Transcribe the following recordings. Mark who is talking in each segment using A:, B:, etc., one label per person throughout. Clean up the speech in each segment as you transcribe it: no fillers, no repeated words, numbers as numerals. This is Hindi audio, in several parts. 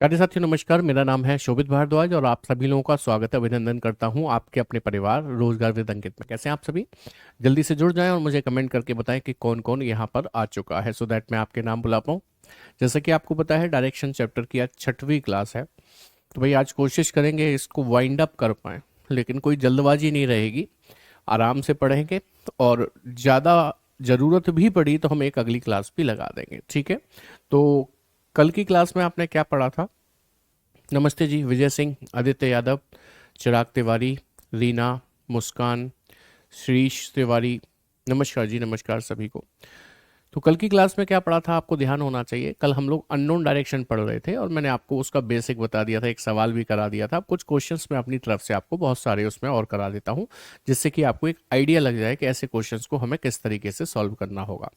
A: प्यारे साथियों नमस्कार। मेरा नाम है शोभित भारद्वाज और आप सभी लोगों का स्वागत है, अभिनंदन करता हूं आपके अपने परिवार रोजगार विद अंकित में। कैसे हैं आप सभी? जल्दी से जुड़ जाएं और मुझे कमेंट करके बताएं कि कौन कौन यहां पर आ चुका है, सो दैट मैं आपके नाम बुला पाऊं। जैसे कि आपको पता है, डायरेक्शन चैप्टर की आज 6वीं क्लास है, तो भाई आज कोशिश करेंगे इसको वाइंड अप कर पाएँ, लेकिन कोई जल्दबाजी नहीं रहेगी। आराम से पढ़ेंगे और ज़्यादा ज़रूरत भी पड़ी तो हम एक अगली क्लास भी लगा देंगे, ठीक है? तो कल की क्लास में आपने क्या पढ़ा था? नमस्ते जी, विजय सिंह, आदित्य यादव, चिराग तिवारी, रीना, मुस्कान, श्रीश तिवारी, नमस्कार जी, नमस्कार सभी को। तो कल की क्लास में क्या पढ़ा था, आपको ध्यान होना चाहिए। कल हम लोग अननोन डायरेक्शन पढ़ रहे थे और मैंने आपको उसका बेसिक बता दिया था, एक सवाल भी करा दिया था। कुछ क्वेश्चंस मैं अपनी तरफ से आपको बहुत सारे उसमें और करा देता हूं, जिससे कि आपको एक आइडिया लग जाए कि ऐसे क्वेश्चंस को हमें किस तरीके से सॉल्व करना होगा।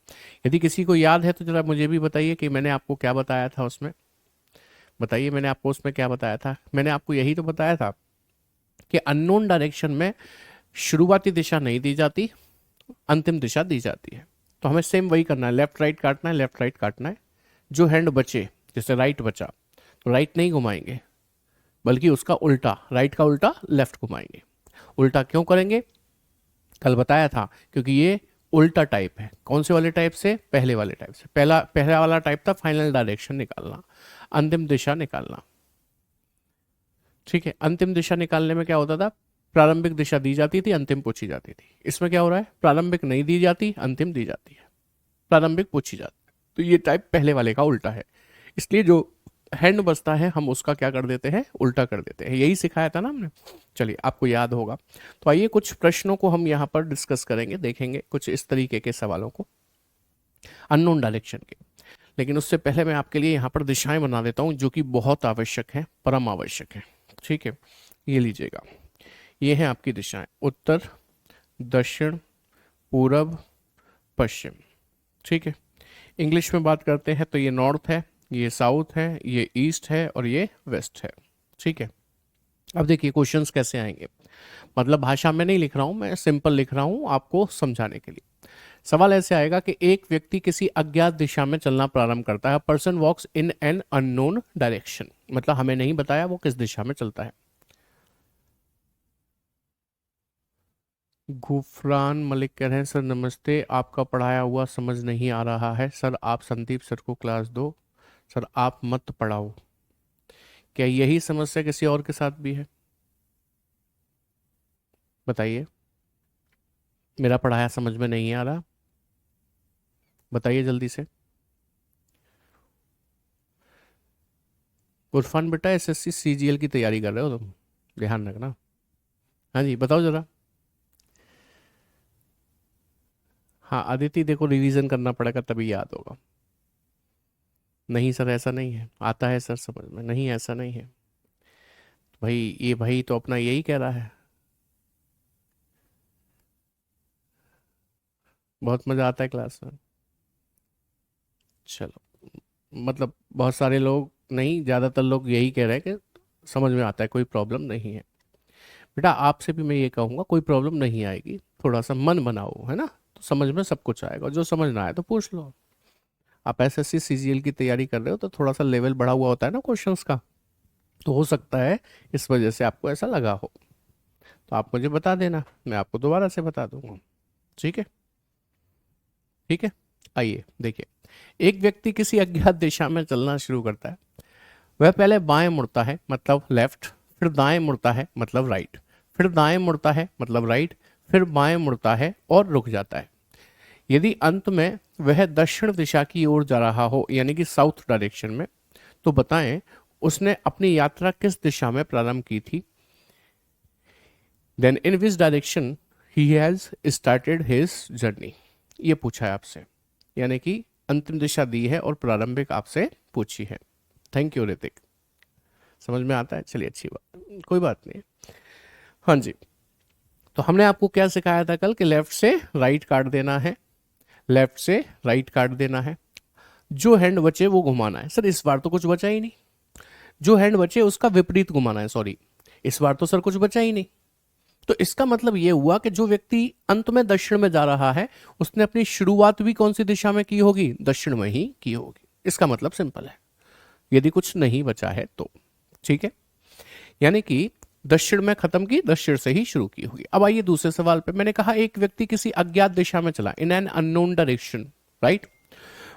A: यदि किसी को याद है तो जरा मुझे भी बताइए कि मैंने आपको क्या बताया था उसमें। बताइए, मैंने आपको उसमें क्या बताया था? मैंने आपको यही तो बताया था कि अननोन डायरेक्शन में शुरुआती दिशा नहीं दी जाती, अंतिम दिशा दी जाती है। तो हमें सेम वही करना है, लेफ्ट राइट काटना है, लेफ्ट राइट काटना है। जो हैंड बचे, जैसे राइट बचा तो राइट नहीं घुमाएंगे, बल्कि उसका उल्टा, राइट का उल्टा लेफ्ट घुमाएंगे। उल्टा क्यों करेंगे? कल बताया था, क्योंकि ये उल्टा टाइप है। कौन से वाले टाइप से? पहले वाले टाइप से। पहला वाला टाइप था फाइनल डायरेक्शन निकालना, अंतिम दिशा निकालना, ठीक है? अंतिम दिशा निकालने में क्या होता था? प्रारंभिक दिशा दी जाती थी, अंतिम पूछी जाती थी। इसमें क्या हो रहा है? प्रारंभिक नहीं दी जाती, अंतिम दी जाती है, प्रारंभिक पूछी जाती है। तो ये टाइप पहले वाले का उल्टा है, इसलिए जो हैंड बचता है हम उसका क्या कर देते हैं? उल्टा कर देते हैं। यही सिखाया था ना हमने। चलिए, आपको याद होगा। तो आइए कुछ प्रश्नों को हम यहाँ पर डिस्कस करेंगे, देखेंगे कुछ इस तरीके के सवालों को अननोन डायरेक्शन के। लेकिन उससे पहले मैं आपके लिए यहाँ पर दिशाएं बना देता हूँ, जो कि बहुत आवश्यक है, परम आवश्यक है, ठीक है? ये लीजिएगा, ये है आपकी दिशाएं: उत्तर, दक्षिण, पूरब, पश्चिम, ठीक है? इंग्लिश में बात करते हैं तो ये नॉर्थ है, ये साउथ है, ये ईस्ट है और ये वेस्ट है, ठीक है? अब देखिए क्वेश्चंस कैसे आएंगे। मतलब भाषा में नहीं लिख रहा हूं मैं, सिंपल लिख रहा हूं आपको समझाने के लिए। सवाल ऐसे आएगा कि एक व्यक्ति किसी अज्ञात दिशा में चलना प्रारंभ करता है। Person walks in an unknown direction, मतलब हमें नहीं बताया वो किस दिशा में चलता है। गुफरान मलिक कह रहे हैं, सर नमस्ते, आपका पढ़ाया हुआ समझ नहीं आ रहा है सर, आप संदीप सर को क्लास दो सर, आप मत पढ़ाओ। क्या यही समस्या किसी और के साथ भी है? बताइए, मेरा पढ़ाया समझ में नहीं आ रहा? बताइए जल्दी से। उरफान बेटा, एसएससी सीजीएल की तैयारी कर रहे हो तुम, ध्यान रखना। हाँ जी, बताओ जरा। हाँ अदिति, देखो रिवीजन करना पड़ेगा तभी याद होगा। नहीं सर, ऐसा नहीं है, आता है सर समझ में। नहीं, ऐसा नहीं है भाई। ये भाई तो अपना यही कह रहा है, बहुत मज़ा आता है क्लास में। चलो, मतलब बहुत सारे लोग नहीं, ज़्यादातर लोग यही कह रहे हैं कि समझ में आता है, कोई प्रॉब्लम नहीं है। बेटा आपसे भी मैं ये कहूँगा, कोई प्रॉब्लम नहीं आएगी, थोड़ा सा मन बनाओ, है ना? तो समझ में सब कुछ आएगा। जो समझ ना आए तो पूछ लो। आप एसएससी सीजीएल की तैयारी कर रहे हो तो थोड़ा सा लेवल बढ़ा हुआ होता है ना क्वेश्चंस का, तो हो सकता है इस वजह से आपको ऐसा लगा हो। तो आप मुझे बता देना, मैं आपको दोबारा से बता दूंगा, ठीक है? ठीक है, आइए देखिए। एक व्यक्ति किसी अज्ञात दिशा में चलना शुरू करता है। वह पहले बाएं मुड़ता है, मतलब लेफ्ट, फिर दाएं मुड़ता है, मतलब राइट, फिर दाएं मुड़ता है, मतलब राइट, फिर बाएं मुड़ता है और रुक जाता है। यदि अंत में वह दक्षिण दिशा की ओर जा रहा हो, यानी कि साउथ डायरेक्शन में, तो बताएं उसने अपनी यात्रा किस दिशा में प्रारंभ की थी। Then in which direction he has started his journey. ये पूछा है आपसे, यानी कि अंतिम दिशा दी है और प्रारंभिक आपसे पूछी है। थैंक यू ऋतिक, समझ में आता है। चलिए, अच्छी बात, कोई बात नहीं। हाँ जी, तो हमने आपको क्या सिखाया था कल कि लेफ्ट से राइट काट देना है, लेफ्ट से राइट काट देना है। जो हैंड बचे वो घुमाना है। सर इस बार तो कुछ बचा ही नहीं। जो हैंड बचे उसका विपरीत घुमाना है, सॉरी, इस बार तो सर कुछ बचा ही नहीं। तो इसका मतलब ये हुआ कि जो व्यक्ति अंत में दक्षिण में जा रहा है, उसने अपनी शुरुआत भी कौन सी दिशा में की होगी? दक्षिण में ही की होगी। इसका मतलब सिंपल है, यदि कुछ नहीं बचा है तो। ठीक है, यानी कि दक्षिण में खत्म की, दक्षिण से ही शुरू की होगी। अब आइए दूसरे सवाल पे। मैंने कहा एक व्यक्ति किसी अज्ञात दिशा में चला, इन एन अननोन डायरेक्शन, राइट।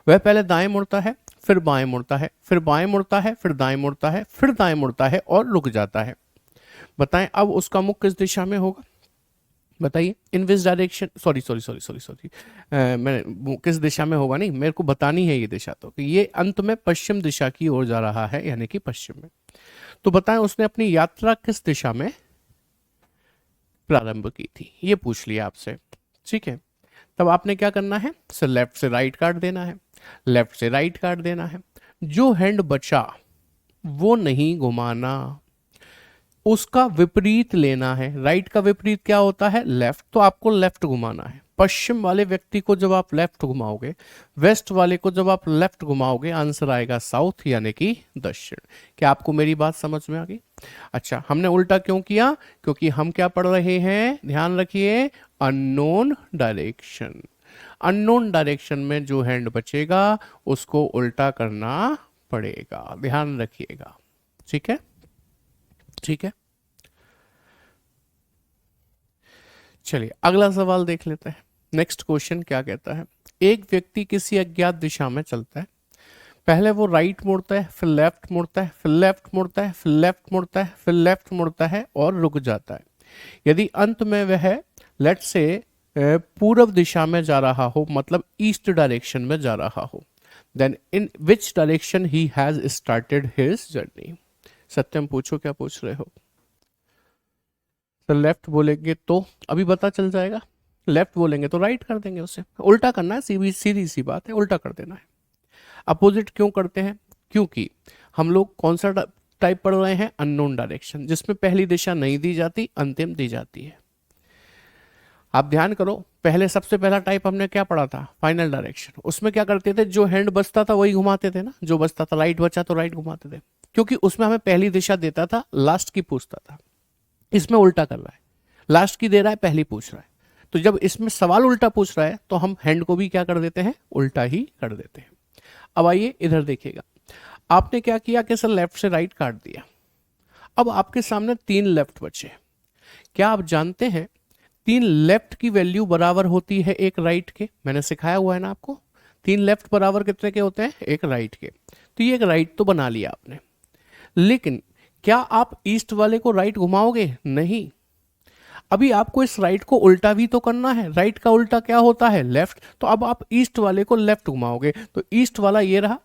A: वह पहले दाएं मुड़ता है, फिर बाएं मुड़ता है, फिर बाएं मुड़ता है, फिर दाएं मुड़ता है, फिर दाएं मुड़ता है और रुक जाता है। बताएं अब उसका मुख किस दिशा में होगा? बताइए, in which direction, sorry sorry sorry sorry sorry, मैं किस दिशा में होगा नहीं, मेरे को बतानी है ये दिशा। तो कि ये अंत में पश्चिम दिशा की ओर जा रहा है, यानी कि पश्चिम में। तो बताएं उसने अपनी यात्रा किस दिशा में प्रारंभ की थी, ये पूछ लिया आपसे। ठीक है, तब आपने क्या करना है, सर लेफ्ट से राइट काट देना है, लेफ्ट से राइट काट देना है। जो हैंड बचा वो नहीं घुमाना, उसका विपरीत लेना है। राइट का विपरीत क्या होता है? लेफ्ट। तो आपको लेफ्ट घुमाना है। पश्चिम वाले व्यक्ति को जब आप लेफ्ट घुमाओगे, वेस्ट वाले को जब आप लेफ्ट घुमाओगे, आंसर आएगा साउथ, यानी कि दक्षिण। क्या आपको मेरी बात समझ में आ गई? अच्छा, हमने उल्टा क्यों किया? क्योंकि हम क्या पढ़ रहे हैं, ध्यान रखिए, अननोन डायरेक्शन। अननोन डायरेक्शन में जो हैंड बचेगा उसको उल्टा करना पड़ेगा, ध्यान रखिएगा। ठीक है, ठीक है। चलिए अगला सवाल देख लेते हैं। नेक्स्ट क्वेश्चन क्या कहता है? एक व्यक्ति किसी अज्ञात दिशा में चलता है। पहले वो राइट मुड़ता है, फिर लेफ्ट मुड़ता है, फिर लेफ्ट मुड़ता है, फिर लेफ्ट मुड़ता है, फिर लेफ्ट मुड़ता है और रुक जाता है। यदि अंत में वह लेट्स से पूर्व दिशा में जा रहा हो, मतलब ईस्ट डायरेक्शन में जा रहा हो, then in which direction he has started his journey. Satyam पूछो, क्या पूछ रहे हो? तो लेफ्ट बोलेंगे तो अभी पता चल जाएगा, लेफ्ट बोलेंगे तो राइट कर देंगे, उसे उल्टा करना है, सीधी सी बात है, उल्टा कर देना है। अपोजिट क्यों करते हैं? क्योंकि हम लोग कौन सा टाइप पढ़ रहे हैं? अननोन डायरेक्शन, जिसमें पहली दिशा नहीं दी जाती, अंतिम दी जाती है। आप ध्यान करो, पहले सबसे पहला टाइप हमने क्या पढ़ा था? Final direction. उसमें क्या करते थे, जो हैंड बचता था वही घुमाते थे ना, जो बचता था, राइट बचा तो राइट घुमाते थे, क्योंकि उसमें हमें पहली दिशा देता था, लास्ट की पूछता था। इसमें उल्टा कर रहा है, लास्ट की दे रहा है, पहली पूछ रहा है। तो जब इसमें सवाल उल्टा पूछ रहा है तो हम हैंड को भी क्या कर देते हैं? उल्टा ही कर देते हैं। अब आइए इधर देखिएगा, आपने क्या किया कि सर लेफ्ट से राइट काट दिया। अब आपके सामने 3 लेफ्ट बचे। क्या आप जानते हैं 3 लेफ्ट की वैल्यू बराबर होती है 1 राइट के? मैंने सिखाया हुआ है ना आपको, 3 लेफ्ट बराबर कितने के होते हैं? 1 राइट के। तो ये 1 राइट तो बना लिया आपने, लेकिन क्या आप ईस्ट वाले को राइट घुमाओगे? नहीं। अभी आपको इस राइट को उल्टा भी तो करना है। राइट का उल्टा क्या होता है? लेफ्ट। तो अब आप ईस्ट वाले को लेफ्ट घुमाओगे, तो ईस्ट वाला ये रहा।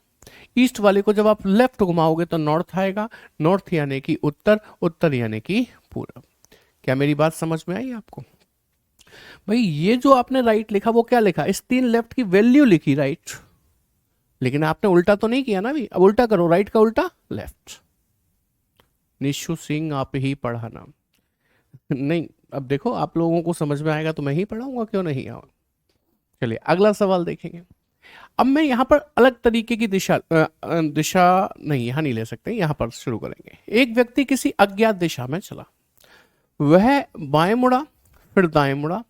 A: ईस्ट वाले को जब आप लेफ्ट घुमाओगे तो नॉर्थ आएगा, नॉर्थ यानी कि उत्तर, उत्तर यानी कि पूर्व। क्या मेरी बात समझ में आई आपको? भाई ये जो आपने राइट लिखा वो क्या लिखा? इस 3 लेफ्ट की वैल्यू लिखी राइट, लेकिन आपने उल्टा तो नहीं किया ना। अभी अब उल्टा करो, राइट का उल्टा लेफ्ट। निशु सिंह आप ही पढ़ाना। नहीं, अब देखो आप लोगों को समझ में आएगा तो मैं ही पढ़ाऊंगा, क्यों नहीं आऊंगा। चलिए अगला सवाल देखेंगे। अब मैं यहाँ पर अलग तरीके की दिशा नहीं, यहाँ नहीं ले सकते, यहाँ पर शुरू करेंगे। एक व्यक्ति किसी अज्ञात दिशा में चला, वह बाएं मुड़ा, फिर दाएं मुड़ा,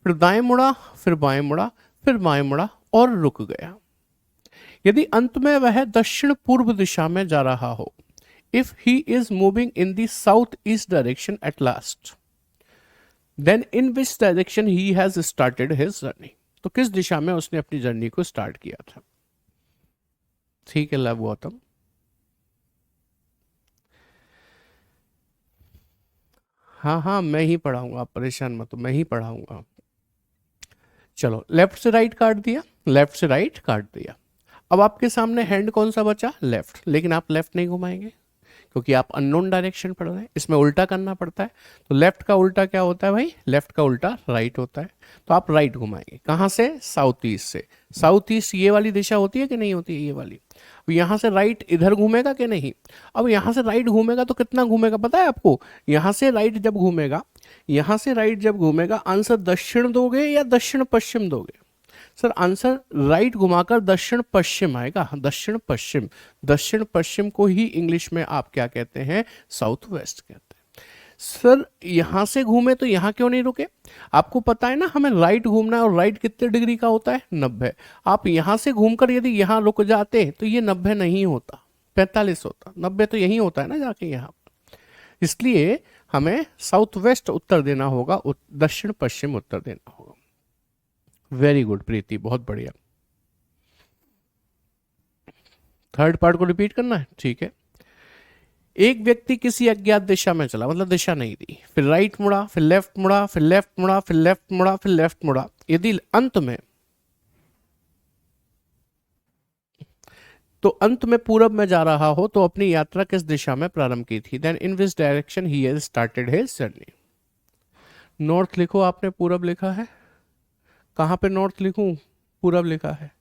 A: फिर दाएं मुड़ा, फिर बाएं मुड़ा, फिर बाएं मुड़ा और रुक गया। यदि अंत में वह दक्षिण पूर्व दिशा में जा रहा हो, if he is moving in the southeast direction at last, then in which direction he has started his journey। तो किस दिशा में उसने अपनी जर्नी को स्टार्ट किया था? ठीक है लव गौतम। हाँ हाँ मैं ही पढ़ाऊंगा, आप परेशान मत हो, मैं ही पढ़ाऊंगा। चलो लेफ्ट से राइट काट दिया, लेफ्ट से राइट काट दिया। अब आपके सामने हैंड कौन सा बचा? लेफ्ट। लेकिन आप लेफ्ट नहीं घुमाएंगे क्योंकि आप अननोन डायरेक्शन पढ़ रहे हैं, इसमें उल्टा करना पड़ता है। तो लेफ्ट का उल्टा क्या होता है भाई? लेफ्ट का उल्टा राइट होता है। तो आप राइट घुमाएंगे। कहाँ से? साउथ ईस्ट से। साउथ ईस्ट ये वाली दिशा होती है कि नहीं होती है? ये वाली। अब यहाँ से राइट इधर घूमेगा कि नहीं? अब यहाँ से राइट घूमेगा तो कितना घूमेगा पता है आपको? यहाँ से राइट जब घूमेगा, यहाँ से राइट जब घूमेगा, आंसर दक्षिण दोगे या दक्षिण पश्चिम दोगे? सर आंसर राइट घुमाकर दक्षिण पश्चिम आएगा। दक्षिण पश्चिम, दक्षिण पश्चिम को ही इंग्लिश में आप क्या कहते हैं? साउथ वेस्ट कहते हैं। सर यहां से घूमे तो यहां क्यों नहीं रुके? आपको पता है ना हमें राइट घूमना है, और राइट कितने डिग्री का होता है? 90। आप यहां से घूमकर यदि यहां रुक जाते तो ये 90 नहीं होता। 45 होता, 90 तो यही होता है ना जाके यहाँ। इसलिए हमें साउथ वेस्ट उत्तर देना होगा, दक्षिण पश्चिम उत्तर देना होगा। वेरी गुड प्रीति, बहुत बढ़िया। थर्ड पार्ट को रिपीट करना है, ठीक है। एक व्यक्ति किसी अज्ञात दिशा में चला, मतलब दिशा नहीं दी, फिर राइट मुड़ा, फिर लेफ्ट मुड़ा, फिर लेफ्ट मुड़ा, फिर लेफ्ट मुड़ा, फिर लेफ्ट मुड़ा। यदि अंत में पूरब में जा रहा हो तो अपनी यात्रा किस दिशा में प्रारंभ की थी? Then in which direction he has started his journey. North लिखो, आपने पूरब लिखा है, कहां पे नॉर्थ लिखूं? पूरब लिखा है,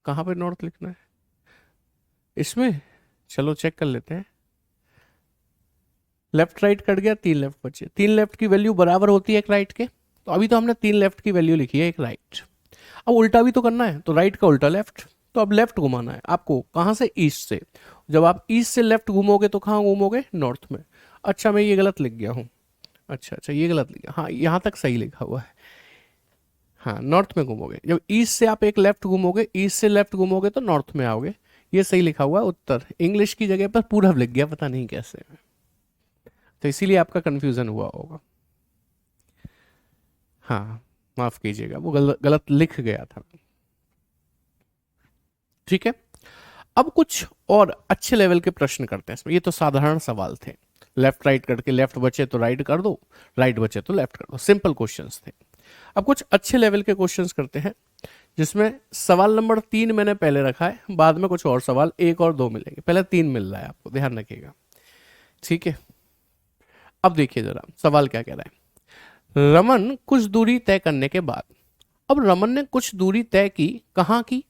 A: कहां पे नॉर्थ लिखना है इसमें? चलो चेक कर लेते हैं। लेफ्ट राइट कट गया, 3 लेफ्ट बचे। 3 लेफ्ट की वैल्यू बराबर होती है एक राइट के, तो अभी तो हमने 3 लेफ्ट की वैल्यू लिखी है, एक राइट। अब उल्टा भी तो करना है, तो राइट का उल्टा लेफ्ट, तो अब लेफ्ट घुमाना है आपको। कहां से? ईस्ट से। जब आप ईस्ट से लेफ्ट घूमोगे तो कहां घूमोगे? नॉर्थ में। अच्छा, मैं ये गलत लिख गया हूं। अच्छा, ये गलत लिखा, हाँ यहां तक सही लिखा हुआ है। हाँ, नॉर्थ में घूमोगे। जब ईस्ट से आप एक लेफ्ट घूमोगे, ईस्ट से लेफ्ट घूमोगे तो नॉर्थ में आओगे। ये सही लिखा हुआ है उत्तर। इंग्लिश की जगह पर पूरब लिख गया, पता नहीं कैसे, तो इसीलिए आपका कंफ्यूजन हुआ होगा। हाँ, माफ कीजिएगा, वो गलत लिख गया था। ठीक है, अब कुछ और अच्छे लेवल के प्रश्न करते हैं इसमें। ये तो साधारण सवाल थे, लेफ्ट राइट करके, लेफ्ट बचे तो राइट कर दो, राइट बचे तो लेफ्ट कर दो, सिंपल क्वेश्चंस थे। अब कुछ अच्छे लेवल के क्वेश्चंस करते हैं, जिसमें सवाल नंबर 3 मैंने पहले रखा है, बाद में कुछ और सवाल 1 और 2 मिलेंगे, पहले 3 मिल रहा है आपको, ध्यान रखिएगा। ठीक है, अब देखिए जरा सवाल क्या कह रहा है। रमन कुछ दूरी तय करने के बाद, अब रमन ने कुछ दूरी तय की, कहां की?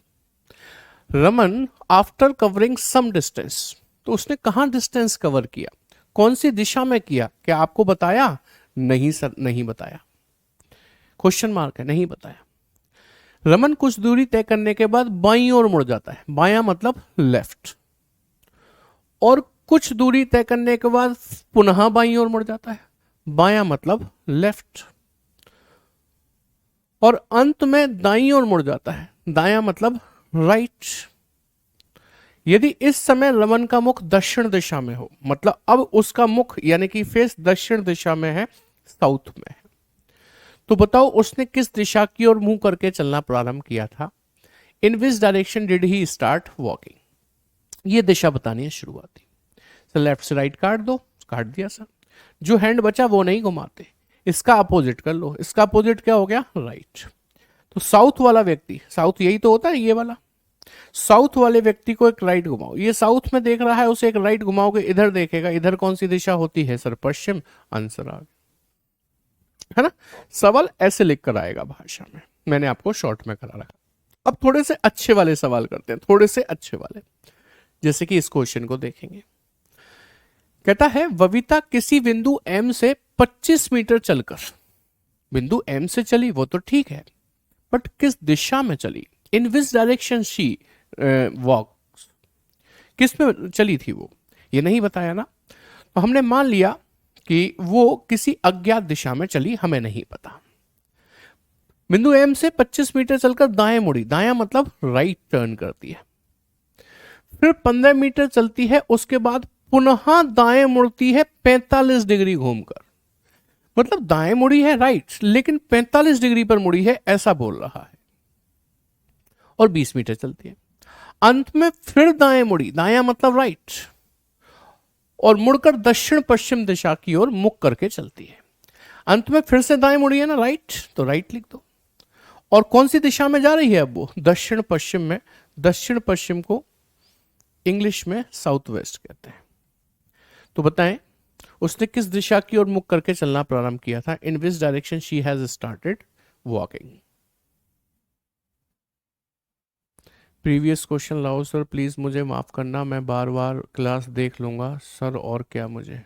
A: Raman after covering some distance, तो उसने कहां डिस्टेंस कवर किया, कौन सी दिशा में किया? क्या आपको बताया? नहीं सर, नहीं बताया। क्वेश्चन मार्क है, नहीं बताया। रमन कुछ दूरी तय करने के बाद बाईं ओर मुड़ जाता है, बायां मतलब लेफ्ट, और कुछ दूरी तय करने के बाद पुनः बाईं ओर मुड़ जाता है, बायां मतलब लेफ्ट, और अंत में दाईं ओर मुड़ जाता है, दायां मतलब राइट। यदि इस समय रमन का मुख दक्षिण दिशा में हो, मतलब अब उसका मुख यानी कि फेस दक्षिण दिशा में है, साउथ में है, तो बताओ उसने किस दिशा की ओर मुंह करके चलना प्रारंभ किया था? In which direction did he start walking? ये दिशा बतानी है शुरुआती। सर लेफ्ट से राइट काट दो, काट दिया सर। जो हैंड बचा वो नहीं घुमाते, इसका अपोजिट कर लो, इसका अपोजिट क्या हो गया? राइट। तो साउथ वाला व्यक्ति, साउथ यही तो होता है ये वाला, साउथ वाले व्यक्ति को एक राइट घुमाओ, ये साउथ में देख रहा है, उसे एक राइट घुमाओगे, इधर देखेगा, इधर कौन सी दिशा होती है सर? पश्चिम। आंसर आ गया, है ना। सवाल ऐसे लिख कर आएगा भाषा में, मैंने आपको शॉर्ट में करा रखा। अब थोड़े से अच्छे वाले सवाल करते हैं, थोड़े से अच्छे वाले, जैसे कि इस क्वेश्चन को देखेंगे। कहता है बबीता किसी बिंदु एम से 25 मीटर चलकर, बिंदु एम से चली वो तो ठीक है, बट किस दिशा में चली? इन विच डायरेक्शन शी वॉक, किस में चली थी वो, ये नहीं बताया ना, तो हमने मान लिया कि वो किसी अज्ञात दिशा में चली, हमें नहीं पता। बिंदु एम से 25 मीटर चलकर दाएं मुड़ी, दायां मतलब राइट टर्न करती है, फिर 15 मीटर चलती है, उसके बाद पुनः दाएं मुड़ती है 45 डिग्री घूमकर, मतलब दाएं मुड़ी है राइट, लेकिन 45 डिग्री पर मुड़ी है ऐसा बोल रहा है, और 20 मीटर चलती है। अंत में फिर दाएं मुड़ी, दायां मतलब राइट, और मुड़कर दक्षिण पश्चिम दिशा की ओर मुख करके चलती है। अंत में फिर से दाएं मुड़ी है ना राइट, तो राइट लिख दो। और कौन सी दिशा में जा रही है अब वो? दक्षिण पश्चिम में। दक्षिण पश्चिम को इंग्लिश में साउथ वेस्ट कहते हैं। तो बताएं उसने किस दिशा की ओर मुख करके चलना प्रारंभ किया था? In which direction she has started walking. Previous question लाओ सर प्लीज, मुझे माफ करना, मैं बार बार क्लास देख लूंगा सर, और क्या मुझे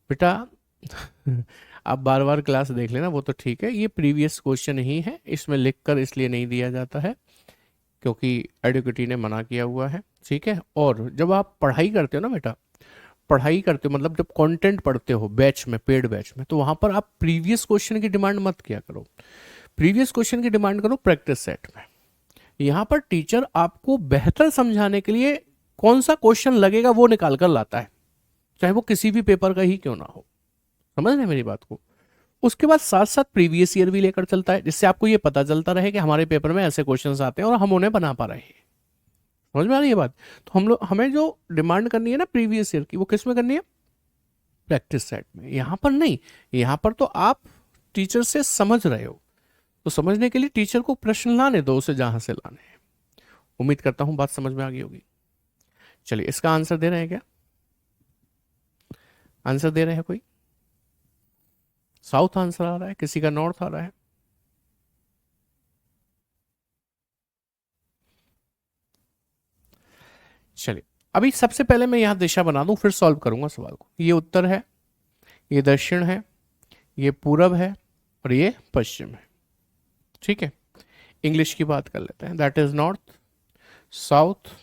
A: बेटा आप बार बार क्लास देख लेना, वो तो ठीक है। ये प्रीवियस क्वेश्चन ही है, इसमें लिखकर इसलिए नहीं दिया जाता है क्योंकि एडुकेटी ने मना किया हुआ है, ठीक है। और जब आप पढ़ाई करते हो ना बेटा, पढ़ाई करते हो मतलब जब कंटेंट पढ़ते हो बैच में, पेड बैच में, तो वहां पर आप प्रीवियस क्वेश्चन की डिमांड मत किया करो, प्रीवियस क्वेश्चन की डिमांड करो प्रैक्टिस सेट में, यहां पर टीचर आपको बेहतर समझाने के लिए कौन सा क्वेश्चन लगेगा वो निकाल कर लाता है, चाहे वो किसी भी पेपर का ही क्यों ना हो। समझ रहे हैं मेरी बात को। उसके बाद साथ साथ प्रीवियस ईयर भी लेकर चलता है, जिससे आपको ये पता चलता रहे कि हमारे पेपर में ऐसे क्वेश्चंस आते हैं और हम उन्हें बना पा रहे हैं। समझ में आ रही है बात। तो हम लोग, हमें जो डिमांड करनी है ना प्रीवियस ईयर की, वो किस में करनी है? प्रैक्टिस सेट में। यहां पर नहीं, यहां पर तो आप टीचर से समझ रहे हो, तो समझने के लिए टीचर को प्रश्न लाने दो, उसे जहां से लाने हैं। उम्मीद करता हूं बात समझ में आ गई होगी। चलिए, इसका आंसर दे रहे हैं क्या? आंसर दे रहे हैं कोई? साउथ आंसर आ रहा है, किसी का नॉर्थ आ रहा है? चलिए, अभी सबसे पहले मैं यहां दिशा बना दूं, फिर सॉल्व करूंगा सवाल को। ये उत्तर है, ये दक्षिण है, ये पूरब है और ये पश्चिम है। ठीक है, इंग्लिश की बात कर लेते हैं। That is north, south,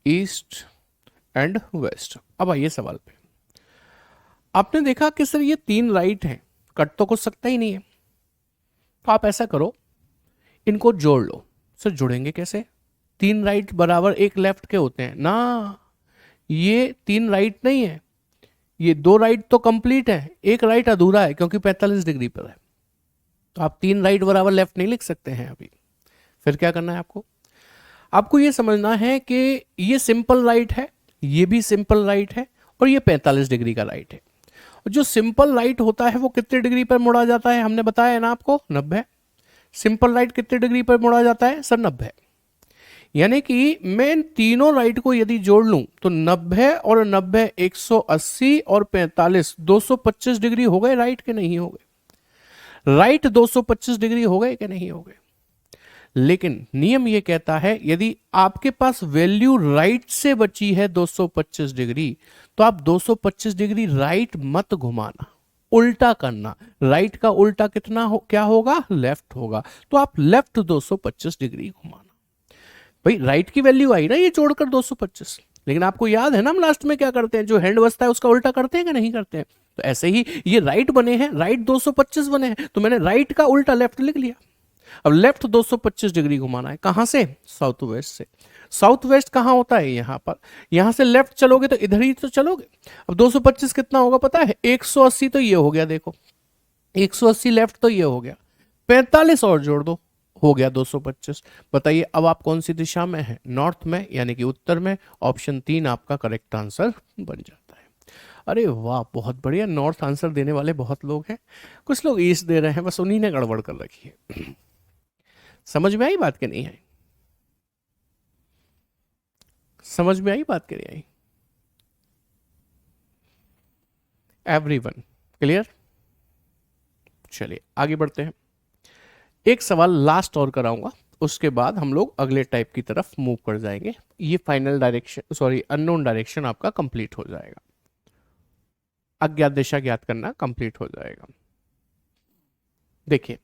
A: east and west. अब आइए सवाल पे। आपने देखा कि सर ये 3 राइट हैं, कट तो कुछ सकता ही नहीं है। तो आप ऐसा करो, इनको जोड़ लो। सर जुड़ेंगे कैसे? 3 राइट बराबर 1 लेफ्ट के होते हैं ना। ये 3 राइट नहीं है, ये 2 राइट तो कंप्लीट है, 1 राइट अधूरा है क्योंकि 45 डिग्री पर है। तो आप 3 राइट बराबर लेफ्ट नहीं लिख सकते हैं अभी। फिर क्या करना है आपको? आपको ये समझना है कि ये सिंपल राइट है, ये भी सिंपल राइट है और ये 45 डिग्री का राइट है। जो सिंपल राइट होता है वो कितने डिग्री पर मुड़ा जाता है? हमने बताया है ना आपको, 90। सिंपल राइट कितने डिग्री पर मुड़ा जाता है सर? 90। यानी कि मैं इन तीनों राइट को यदि जोड़ लूं तो 90 और 90 180 और 45 225 डिग्री हो गए राइट के नहीं हो गए? राइट 225 डिग्री हो गए कि नहीं हो गए? लेकिन नियम यह कहता है यदि आपके पास वैल्यू राइट से बची है 225 डिग्री, तो आप 225 डिग्री राइट मत घुमाना, उल्टा करना। राइट का उल्टा कितना क्या होगा? लेफ्ट होगा। तो आप लेफ्ट 225 डिग्री घुमाना। भाई राइट की वैल्यू आई ना ये जोड़कर 225, लेकिन आपको याद है ना हम लास्ट में क्या करते हैं? जो हैंड बचता है उसका उल्टा करते हैं कि नहीं करते हैं? तो ऐसे ही ये राइट बने हैं, राइट 225 बने हैं, तो मैंने राइट का उल्टा लेफ्ट लिख लिया। अब लेफ्ट 225 डिग्री घुमाना है, कहां से? साउथ वेस्ट से। साउथ वेस्ट कहां होता है? यहां पर। यहां से लेफ्ट चलोगे तो इधर ही तो चलोगे। अब 225 कितना होगा पता है? 180 तो ये हो गया, देखो 180 लेफ्ट तो ये हो गया, 45 और जोड़ दो, हो गया 225। बताइए अब आप कौन सी दिशा में हैं? नॉर्थ में, यानी कि उत्तर में। ऑप्शन 3 आपका करेक्ट आंसर बन जाता है। अरे वाह, बहुत बढ़िया। नॉर्थ आंसर देने वाले बहुत लोग हैं, कुछ लोग ईस्ट दे रहे हैं, बस उन्हीं ने गड़बड़ कर रखी है। समझ में आई बात कि नहीं आई? समझ में आई बात कि नहीं आई? Everyone clear? चलिए आगे बढ़ते हैं। एक सवाल लास्ट और कराऊंगा, उसके बाद हम लोग अगले टाइप की तरफ मूव कर जाएंगे। ये final direction, sorry unknown direction आपका कंप्लीट हो जाएगा, अज्ञात दिशा ज्ञात करना कंप्लीट हो जाएगा। देखिए,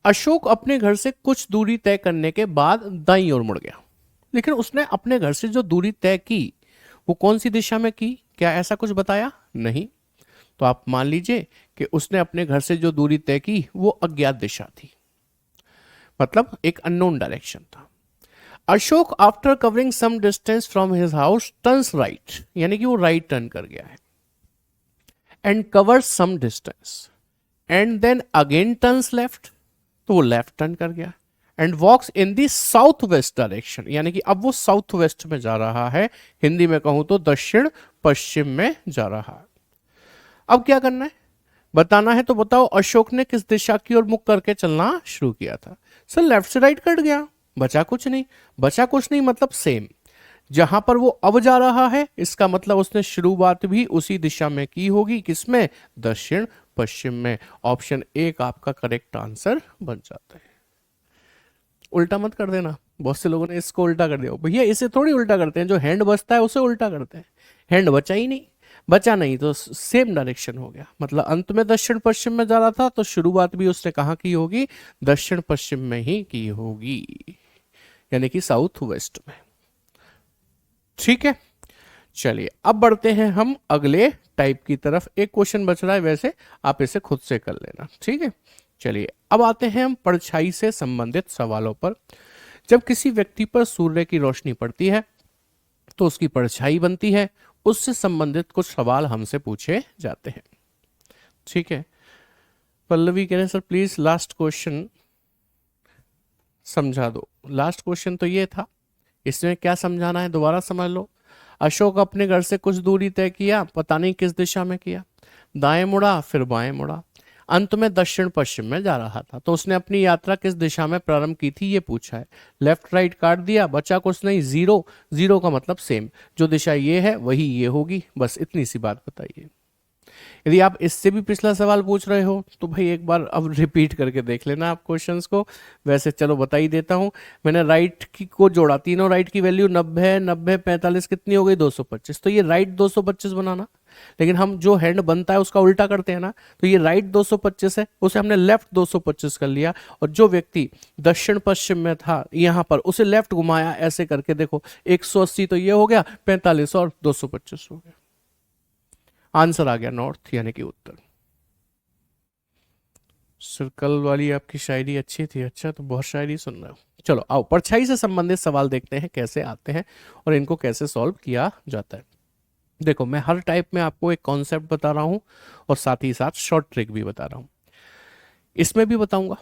A: अशोक अपने घर से कुछ दूरी तय करने के बाद दाईं ओर मुड़ गया, लेकिन उसने अपने घर से जो दूरी तय की वो कौन सी दिशा में की? क्या ऐसा कुछ बताया? नहीं। तो आप मान लीजिए कि उसने अपने घर से जो दूरी तय की वो अज्ञात दिशा थी, मतलब एक अननोन डायरेक्शन था। Ashok after covering some distance from his house turns right, यानी कि वो राइट टर्न कर गया है, and cover some distance and then again turns left, तो वो लेफ्ट टर्न कर गया, and walks in the south west direction, यानी कि अब वो साउथ वेस्ट में जा रहा है। हिंदी में कहूं तो दक्षिण पश्चिम में जा रहा है। अब क्या करना है? बताना है तो बताओ, अशोक ने किस दिशा की ओर मुख करके चलना शुरू किया था? सर लेफ्ट से राइट कट गया, बचा कुछ नहीं। बचा कुछ नहीं मतलब सेम, जहां पर वो अब जा रहा है इसका मतलब उसने शुरुआत भी उसी दिशा में की होगी। किसमें? दक्षिण पश्चिम में। ऑप्शन 1 आपका करेक्ट आंसर बन जाता है। उल्टा मत कर देना, बहुत से लोगों ने इसको उल्टा कर दिया। भैया इसे थोड़ी उल्टा करते हैं, जो हैंड बचता है उसे उल्टा करते हैं। हैंड बचा ही नहीं, बचा नहीं तो सेम डायरेक्शन हो गया, मतलब अंत में दक्षिण पश्चिम में जा रहा था तो शुरुआत भी उसने कहाँ की होगी? दक्षिण पश्चिम में ही की होगी, यानी कि साउथ वेस्ट में। ठीक है, चलिए अब बढ़ते हैं हम अगले टाइप की तरफ। एक क्वेश्चन बच रहा है, वैसे आप इसे खुद से कर लेना। ठीक है, चलिए अब आते हैं हम परछाई से संबंधित सवालों पर। जब किसी व्यक्ति पर सूर्य की रोशनी पड़ती है तो उसकी परछाई बनती है, उससे संबंधित कुछ सवाल हमसे पूछे जाते हैं। ठीक है, पल्लवी कह रहे हैं सर प्लीज लास्ट क्वेश्चन समझा दो। लास्ट क्वेश्चन तो ये था, इसमें क्या समझाना है दोबारा समझ लो। अशोक अपने घर से कुछ दूरी तय किया, पता नहीं किस दिशा में किया, दाएं मुड़ा फिर बाएं मुड़ा, अंत में दक्षिण पश्चिम में जा रहा था। तो उसने अपनी यात्रा किस दिशा में प्रारंभ की थी ये पूछा है। लेफ्ट राइट काट दिया, बचा कुछ नहीं, जीरो। जीरो का मतलब सेम, जो दिशा ये है वही ये होगी, बस इतनी सी बात बताइए। यदि आप इससे भी पिछला सवाल पूछ रहे हो तो भाई एक बार अब रिपीट करके देख लेना आप क्वेश्चंस को। वैसे चलो बता ही देता हूं, मैंने राइट की को जोड़ा, तीनों राइट की वैल्यू 90 90 45 कितनी हो गई 225, तो ये राइट 225 बनाना। लेकिन हम जो हैंड बनता है उसका उल्टा करते हैं ना, तो ये राइट 225 है, उसे हमने लेफ्ट 225 कर लिया, और जो व्यक्ति दक्षिण पश्चिम में था यहां पर उसे लेफ्ट घुमाया, ऐसे करके देखो 180 तो ये हो गया, 45 और 225 हो गया, आंसर आ गया नॉर्थ यानी कि उत्तर। सर्कल वाली आपकी शायरी अच्छी थी, अच्छा तो बहुत शायरी सुन रहे हो। चलो आओ परछाई से संबंधित सवाल देखते हैं कैसे आते हैं और इनको कैसे सॉल्व किया जाता है। देखो मैं हर टाइप में आपको एक कॉन्सेप्ट बता रहा हूं और साथ ही साथ शॉर्ट ट्रिक भी बता रहा हूं, इसमें भी बताऊंगा।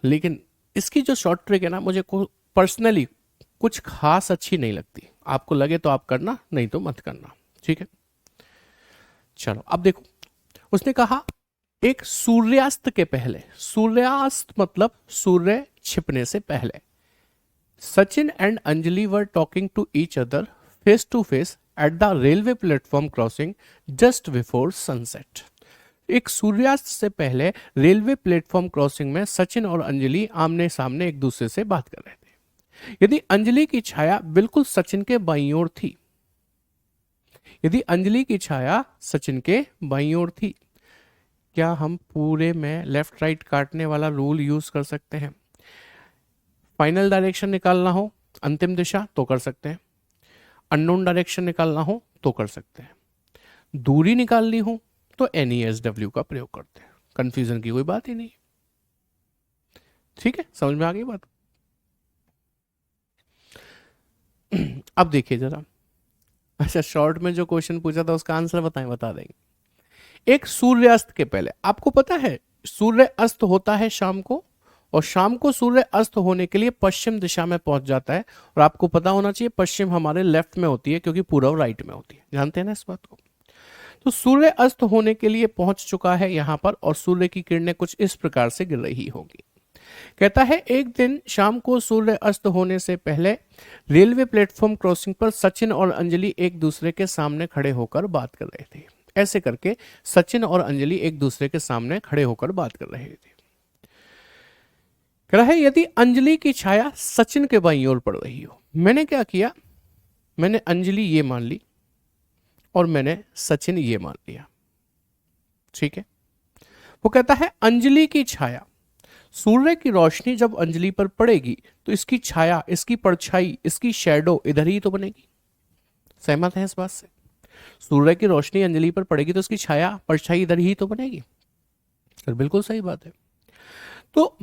A: लेकिन इसकी जो शॉर्ट ट्रिक है ना, मुझे पर्सनली कुछ खास अच्छी नहीं लगती, आपको लगे तो आप करना, नहीं तो मत करना, ठीक है। चलो अब देखो, उसने कहा एक सूर्यास्त के पहले, सूर्यास्त मतलब सूर्य छिपने से पहले, Sachin and Anjali were talking to each other face to face at the railway platform crossing just before sunset. एक सूर्यास्त से पहले रेलवे प्लेटफॉर्म क्रॉसिंग में सचिन और अंजलि आमने सामने एक दूसरे से बात कर रहे थे। यदि अंजलि की छाया बिल्कुल सचिन के बाईं ओर थी, यदि अंजलि की छाया सचिन के बाईं ओर थी, क्या हम पूरे में लेफ्ट राइट काटने वाला रूल यूज कर सकते हैं? फाइनल डायरेक्शन निकालना हो, अंतिम दिशा, तो कर सकते हैं। अननोन डायरेक्शन निकालना हो तो कर सकते हैं। दूरी निकालनी हो तो NESW का प्रयोग करते हैं। कंफ्यूजन की कोई बात ही नहीं, ठीक है, समझ में आ गई बात। अब देखिए जरा, अच्छा शॉर्ट में जो क्वेश्चन पूछा था उसका आंसर बताएं, बता देंगे। एक सूर्यास्त के पहले, आपको पता है सूर्य अस्त होता है शाम को, और शाम को सूर्य अस्त होने के लिए पश्चिम दिशा में पहुंच जाता है, और आपको पता होना चाहिए पश्चिम हमारे लेफ्ट में होती है क्योंकि पूर्व राइट में होती है, जानते हैं ना इस बात को। तो सूर्य अस्त होने के लिए पहुंच चुका है यहां पर, और सूर्य की किरणें कुछ इस प्रकार से गिर रही होगी। कहता है एक दिन शाम को सूर्य अस्त होने से पहले रेलवे प्लेटफॉर्म क्रॉसिंग पर सचिन और अंजलि एक दूसरे के सामने खड़े होकर बात कर रहे थे। ऐसे करके सचिन और अंजलि एक दूसरे के सामने खड़े होकर बात कर रहे थे। कह रहा है यदि अंजलि की छाया सचिन के बाईं ओर पड़ रही हो, मैंने क्या किया, मैंने अंजलि ये मान ली और मैंने सचिन ये मान लिया, ठीक है। वो कहता है अंजलि की छाया, सूर्य की रोशनी जब अंजलि पर पड़ेगी तो इसकी छाया, इसकी परछाई, इसकी शैडो इधर ही तो बनेगी। सहमत है इस बात से? सूर्य की रोशनी अंजलि पर पड़ेगी तो इसकी छाया परछाई इधर ही तो बनेगी, सर बिल्कुल सही बात है। तो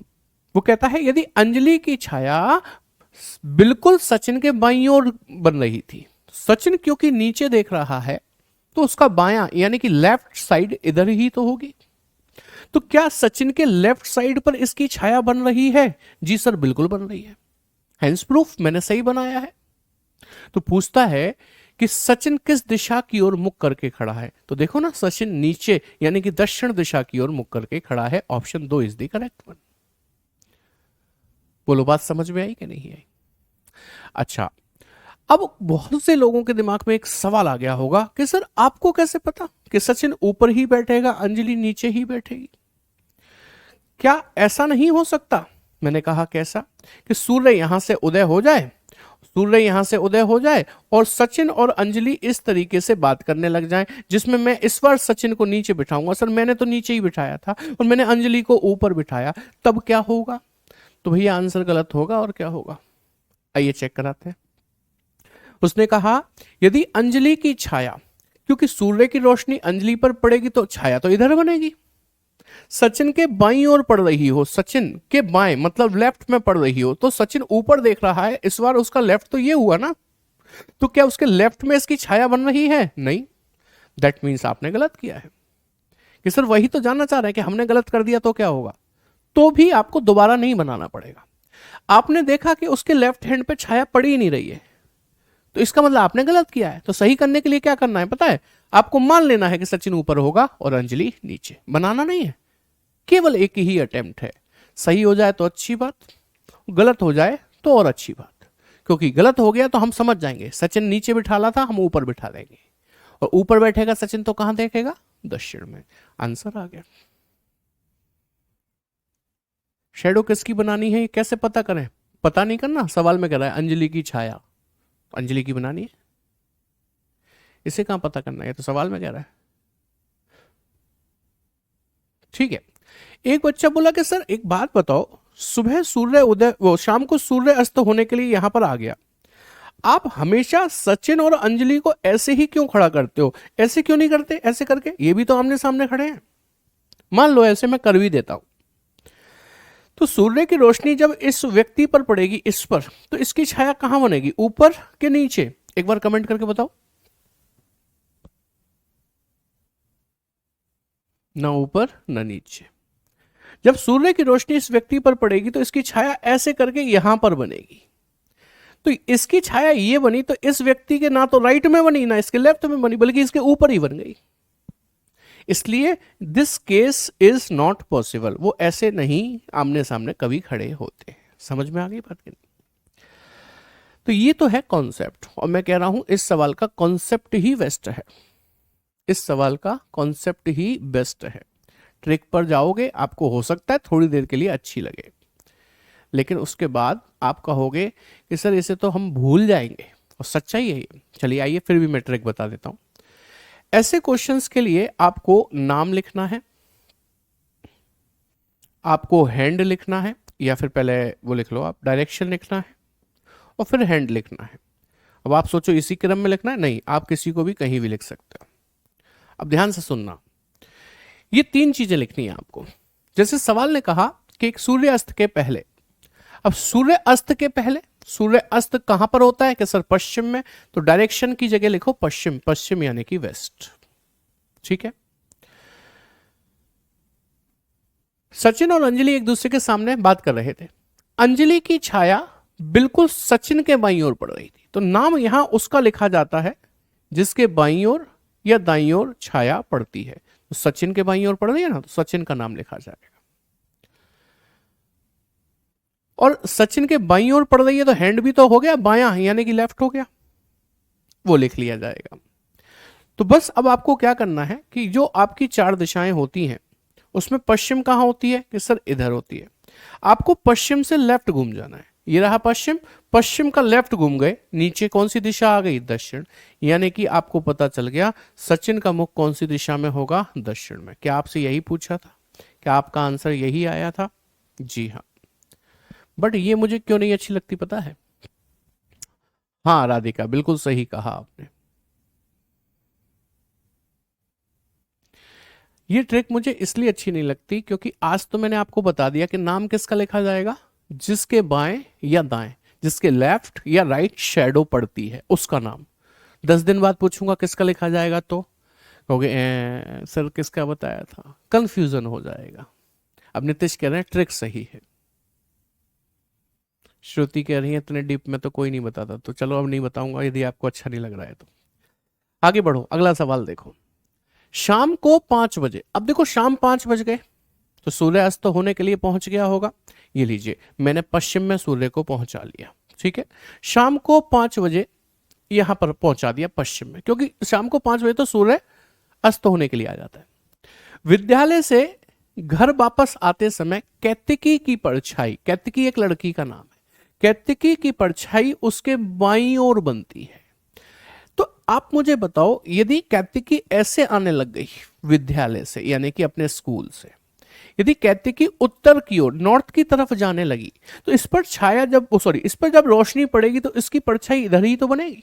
A: वो कहता है यदि अंजलि की छाया बिल्कुल सचिन के बाईं ओर बन रही थी, सचिन क्योंकि नीचे देख रहा है तो उसका बायां यानी कि लेफ्ट साइड इधर ही तो होगी। तो क्या सचिन के लेफ्ट साइड पर इसकी छाया बन रही है? जी सर बिल्कुल बन रही है, हैंस प्रूफ मैंने सही बनाया है। तो पूछता है कि सचिन किस दिशा की ओर मुख करके खड़ा है, तो देखो ना सचिन नीचे यानी कि दक्षिण दिशा की ओर मुख करके खड़ा है। Option 2 is the correct one. बोलो बात समझ में आई कि नहीं आई? अच्छा, अब बहुत से लोगों के दिमाग में एक सवाल आ गया होगा कि सर आपको कैसे पता कि सचिन ऊपर ही बैठेगा अंजलि नीचे ही बैठेगी? क्या ऐसा नहीं हो सकता? मैंने कहा कैसा, कि सूर्य यहां से उदय हो जाए, सूर्य यहां से उदय हो जाए और सचिन और अंजलि इस तरीके से बात करने लग जाएं, जिसमें मैं इस बार सचिन को नीचे बिठाऊंगा, सर मैंने तो नीचे ही बिठाया था, और मैंने अंजलि को ऊपर बिठाया, तब क्या होगा? तो भैया आंसर गलत होगा, और क्या होगा आइए चेक कराते हैं। उसने कहा यदि अंजलि की छाया, क्योंकि सूर्य की रोशनी अंजलि पर पड़ेगी तो छाया तो इधर बनेगी, सचिन के बाईं ओर पड़ रही हो, सचिन के बाएं मतलब लेफ्ट में पड़ रही हो, तो सचिन ऊपर देख रहा है, इस बार उसका लेफ्ट तो ये हुआ ना, तो क्या उसके लेफ्ट में इसकी छाया बन रही है? नहीं। दैट मीन्स आपने गलत किया है। कि सर वही तो जानना चाह रहे हैं कि हमने गलत कर दिया तो क्या होगा, तो भी आपको दोबारा नहीं बनाना पड़ेगा। आपने देखा कि उसके लेफ्ट हैंड पे छाया पड़ी ही नहीं रही है, तो इसका मतलब आपने गलत किया है। तो सही करने के लिए क्या करना है पता है? आपको मान लेना है कि सचिन ऊपर होगा और अंजलि नीचे, बनाना नहीं है। केवल एक ही अटेम्प्ट है। सही हो जाए तो अच्छी बात, गलत हो जाए तो और अच्छी बात। क्योंकि गलत हो गया तो हम समझ जाएंगे सचिन नीचे बिठाला था, हम ऊपर बिठा देंगे, और ऊपर बैठेगा सचिन तो कहां देखेगा? दक्षिण में। आंसर आ गया। शेडो किसकी बनानी है ये कैसे पता करें? पता नहीं करना, सवाल में कह रहा है अंजलि की छाया, अंजलि की बनानी है, इसे कहां पता करना है? तो सवाल में कह रहा है। ठीक है। एक बच्चा बोला कि सर एक बात बताओ, सुबह सूर्य उदय, वो शाम को सूर्य अस्त होने के लिए यहां पर आ गया, आप हमेशा सचिन और अंजलि को ऐसे ही क्यों खड़ा करते हो? ऐसे क्यों नहीं करते ऐसे करके? ये भी तो आमने सामने खड़े हैं। मान लो ऐसे मैं कर भी देता हूं, तो सूर्य की रोशनी जब इस व्यक्ति पर पड़ेगी, इस पर, तो इसकी छाया कहां बनेगी, ऊपर के नीचे? एक बार कमेंट करके बताओ। ना ऊपर ना नीचे। जब सूर्य की रोशनी इस व्यक्ति पर पड़ेगी तो इसकी छाया ऐसे करके यहां पर बनेगी, तो इसकी छाया ये बनी तो इस व्यक्ति के ना तो राइट में बनी ना इसके लेफ्ट में बनी, बल्कि इसके ऊपर ही बन गई। इसलिए this case is not possible, वो ऐसे नहीं आमने सामने कभी खड़े होते। समझ में आ गई बात की नहीं? तो ये तो है कॉन्सेप्ट, और मैं कह रहा हूं इस सवाल का कॉन्सेप्ट ही बेस्ट है, इस सवाल का कॉन्सेप्ट ही बेस्ट है। ट्रिक पर जाओगे, आपको हो सकता है थोड़ी देर के लिए अच्छी लगे, लेकिन उसके बाद आप कहोगे कि सर इसे तो हम भूल जाएंगे, और सच्चाई है ये। चलिए आइए फिर भी मैं ट्रिक बता देता हूं। ऐसे क्वेश्चंस के लिए आपको नाम लिखना है, आपको हैंड लिखना है, या फिर पहले वो लिख लो आप, डायरेक्शन लिखना है और फिर हैंड लिखना है। अब आप सोचो इसी क्रम में लिखना है, नहीं, आप किसी को भी कहीं भी लिख सकते हो। अब ध्यान से सुनना, ये तीन चीजें लिखनी है आपको। जैसे सवाल ने कहा कि एक सूर्य अस्त के पहले, अब सूर्य अस्त के पहले, सूर्य अस्त कहां पर होता है कि सर पश्चिम में, तो डायरेक्शन की जगह लिखो पश्चिम, पश्चिम यानी कि वेस्ट। ठीक है। सचिन और अंजलि एक दूसरे के सामने बात कर रहे थे, अंजलि की छाया बिल्कुल सचिन के बाईं ओर पड़ रही थी, तो नाम यहां उसका लिखा जाता है जिसके बाईं ओर या दाईं ओर छाया पड़ती है। तो सचिन के बाईं ओर पड़ रही है ना, तो सचिन का नाम लिखा जाएगा। और सचिन के बाईं ओर पड़ रही है तो हैंड भी तो हो गया बायां, यानी कि लेफ्ट हो गया, वो लिख लिया जाएगा। तो बस अब आपको क्या करना है कि जो आपकी चार दिशाएं होती हैं उसमें पश्चिम कहां होती है कि सर इधर होती है, आपको पश्चिम से लेफ्ट घूम जाना है। ये रहा पश्चिम, पश्चिम का लेफ्ट घूम गए, नीचे कौन सी दिशा आ गई? दक्षिण। यानी कि आपको पता चल गया सचिन का मुख कौन सी दिशा में होगा? दक्षिण में। क्या आपसे यही पूछा था? क्या आपका आंसर यही आया था? जी हाँ। बट ये मुझे क्यों नहीं अच्छी लगती पता है? हाँ राधिका, बिल्कुल सही कहा आपने। ये ट्रिक मुझे इसलिए अच्छी नहीं लगती क्योंकि आज तो मैंने आपको बता दिया कि नाम किसका लिखा जाएगा, जिसके बाएं या दाएं, जिसके लेफ्ट या राइट शैडो पड़ती है उसका नाम। 10 दिन बाद पूछूंगा किसका लिखा जाएगा तो कहोगे सर किसका बताया था, कंफ्यूजन हो जाएगा। अब नीतीश कह रहे हैं ट्रिक सही है, श्रुति कह रही है इतने डीप में तो कोई नहीं बताता, तो चलो अब नहीं बताऊंगा यदि आपको अच्छा नहीं लग रहा है तो। आगे बढ़ो, अगला सवाल देखो। शाम को 5 बजे, अब देखो शाम 5 बज गए तो सूर्य अस्त होने के लिए पहुंच गया होगा। ये लीजिए मैंने पश्चिम में सूर्य को पहुंचा लिया, ठीक है। शाम को 5 बजे यहां पर पहुंचा दिया पश्चिम में, क्योंकि शाम को 5 बजे तो सूर्य अस्त होने के लिए आ जाता है। विद्यालय से घर वापस आते समय कैतिकी की परछाई, कैतिकी एक लड़की का नाम है, कैतिकी की परछाई उसके बाईं ओर बनती है। तो आप मुझे बताओ यदि कैतिकी ऐसे आने लग गई विद्यालय से यानी कि अपने स्कूल से, यदि कैतिकी उत्तर की ओर नॉर्थ की तरफ जाने लगी तो इस पर छाया जब इस पर जब रोशनी पड़ेगी तो इसकी परछाई इधर ही तो बनेगी।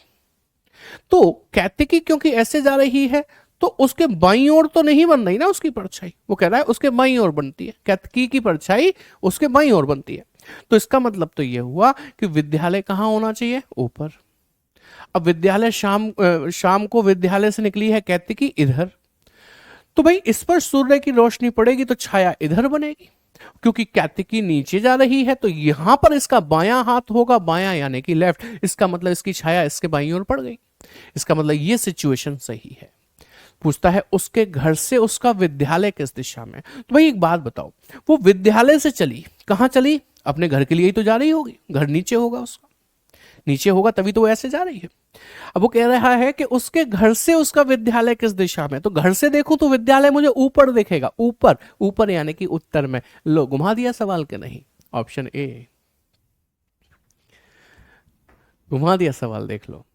A: तो कैतिकी क्योंकि ऐसे जा रही है तो उसके बाईं ओर तो नहीं बन रही ना उसकी परछाई, वो कह रहा है उसके बाईं ओर बनती है, कैतकी की परछाई उसके बाईं ओर बनती है। तो इसका मतलब तो ये हुआ कि विद्यालय कहाँ होना चाहिए, ऊपर। अब विद्यालय शाम को विद्यालय से निकली है कैतकी इधर, तो भाई इस पर सूर्य की रोशनी पड़ेगी तो छाया इधर बनेगी, क्योंकि कैतकी नीचे जा रही है तो यहां पर इसका बायां हाथ होगा, बायां यानी कि लेफ्ट, इसका मतलब इसकी छाया इसके बाईं ओर पड़ गई। इसका मतलब ये सिचुएशन सही है। पूछता है उसके घर से उसका विद्यालय किस दिशा में। तो भाई एक बात बताओ, वो विद्यालय से चली, कहां चली, अपने घर के लिए ही तो जा रही होगी, घर नीचे होगा उसका, नीचे होगा तभी तो वो ऐसे जा रही है। अब वो कह रहा है कि उसके घर से उसका विद्यालय किस दिशा में, तो घर से देखूं तो विद्यालय मुझे ऊपर दिखेगा, ऊपर, ऊपर यानी कि उत्तर में। लो घुमा दिया सवाल के नहीं, ऑप्शन ए घुमा दिया सवाल, देख लो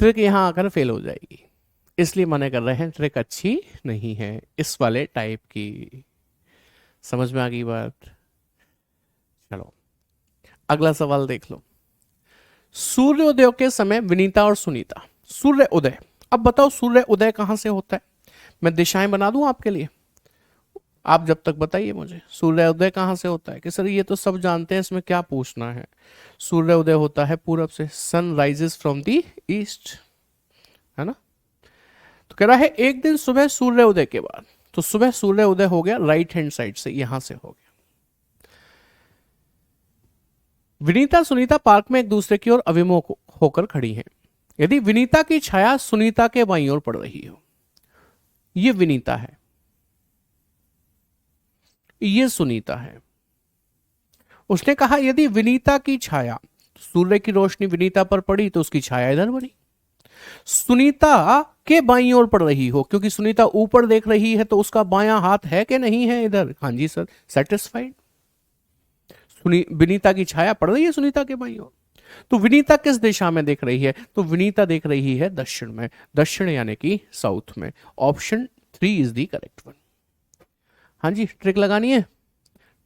A: ट्रिक यहां आकर फेल हो जाएगी, इसलिए मना कर रहे हैं, ट्रिक अच्छी नहीं है इस वाले टाइप की। समझ में आ गई बात। चलो अगला सवाल देख लो। सूर्योदय के समय विनीता और सुनीता, सूर्य उदय, अब बताओ सूर्य उदय कहां से होता है, मैं दिशाएं बना दूं आपके लिए, आप जब तक बताइए मुझे सूर्य उदय कहां से होता है। कि सर ये तो सब जानते हैं, इसमें क्या पूछना है। सूर्य उदय होता है पूरब से, sun rises from the east, है ना। तो कह रहा है एक दिन सुबह सूर्य उदय के बाद, तो सुबह सूर्य उदय हो गया राइट हैंड साइड से, यहां से हो गया। विनीता सुनीता पार्क में एक दूसरे की ओर अभिमुख होकर खड़ी हैं। यदि विनीता की छाया सुनीता के बाईं ओर पड़ रही हो, ये विनीता है, ये सुनीता है। उसने कहा यदि विनीता की छाया, सूर्य की रोशनी विनीता पर पड़ी तो उसकी छाया इधर बनी, सुनीता के बाईं ओर पड़ रही हो, क्योंकि सुनीता ऊपर देख रही है तो उसका बायां हाथ है कि नहीं है इधर, हाँ जी सर, सेटिस्फाइड। विनीता की छाया पड़ रही है सुनीता के बाईं ओर, तो विनीता किस दिशा में देख रही है, तो विनीता देख रही है दक्षिण में, दक्षिण यानी कि साउथ में। Option 3 is the correct one. हाँ जी ट्रिक लगानी है,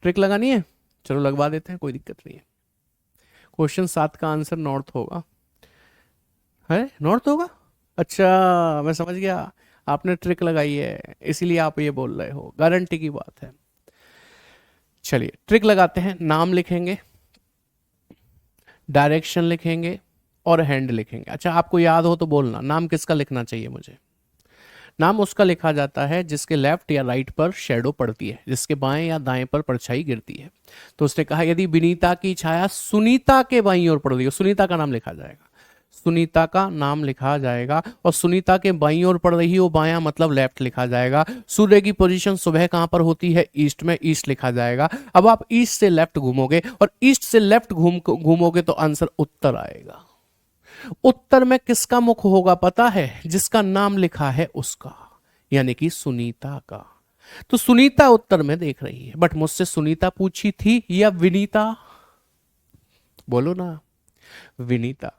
A: ट्रिक लगानी है, चलो लगवा देते हैं, कोई दिक्कत नहीं है। क्वेश्चन 7 का आंसर नॉर्थ होगा, है नॉर्थ होगा। अच्छा मैं समझ गया, आपने ट्रिक लगाई है इसीलिए आप ये बोल रहे हो, गारंटी की बात है। चलिए ट्रिक लगाते हैं, नाम लिखेंगे, डायरेक्शन लिखेंगे और हैंड लिखेंगे। अच्छा आपको याद हो तो बोलना, नाम किसका लिखना चाहिए मुझे। नाम उसका लिखा जाता है जिसके लेफ्ट या राइट पर शेडो पड़ती है, जिसके बाएं या दाएं पर परछाई गिरती है। तो उसने कहा यदि विनीता की छाया सुनीता के बाईं ओर पड़ रही हो, सुनीता का नाम लिखा जाएगा, सुनीता का नाम लिखा जाएगा, और सुनीता के बाईं ओर पड़ रही हो, बायां मतलब लेफ्ट लिखा जाएगा। सूर्य की पोजीशन सुबह कहां पर होती है, ईस्ट में, ईस्ट लिखा जाएगा। अब आप ईस्ट से लेफ्ट घूमोगे और ईस्ट से लेफ्ट घूमोगे तो आंसर उत्तर आएगा। उत्तर में किसका मुख होगा पता है, जिसका नाम लिखा है उसका, यानी कि सुनीता का। तो सुनीता उत्तर में देख रही है, बट मुझसे सुनीता पूछी थी या विनीता, बोलो ना, विनीता।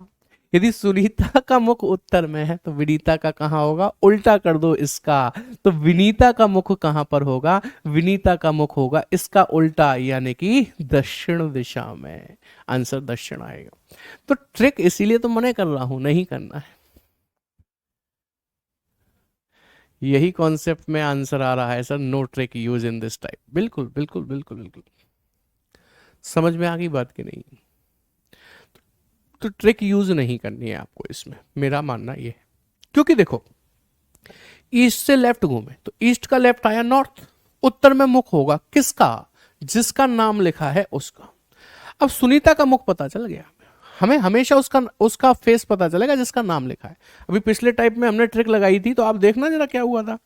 A: यदि सुनीता का मुख उत्तर में है तो विनीता का कहां होगा, उल्टा कर दो इसका, तो विनीता का मुख कहां पर होगा, विनीता का मुख होगा इसका उल्टा, यानी कि दक्षिण दिशा में। आंसर दक्षिण आएगा। तो ट्रिक इसीलिए तो मना कर रहा हूं, नहीं करना है। यही कॉन्सेप्ट में आंसर आ रहा है sir, no trick use in this type. बिल्कुल बिल्कुल बिल्कुल बिल्कुल, समझ में आ गई बात की नहीं। तो ट्रिक यूज नहीं करनी है आपको इसमें, मेरा मानना ये है। क्योंकि देखो ईस्ट से लेफ्ट घूमे तो ईस्ट का लेफ्ट आया नॉर्थ, उत्तर में मुख होगा किसका, जिसका नाम लिखा है उसका। अब सुनीता का मुख पता चल गया, हमें हमेशा उसका उसका फेस पता चलेगा जिसका नाम लिखा है। अभी पिछले टाइप में हमने ट्रिक लगाई थी तो आप देखना जरा क्या हुआ था।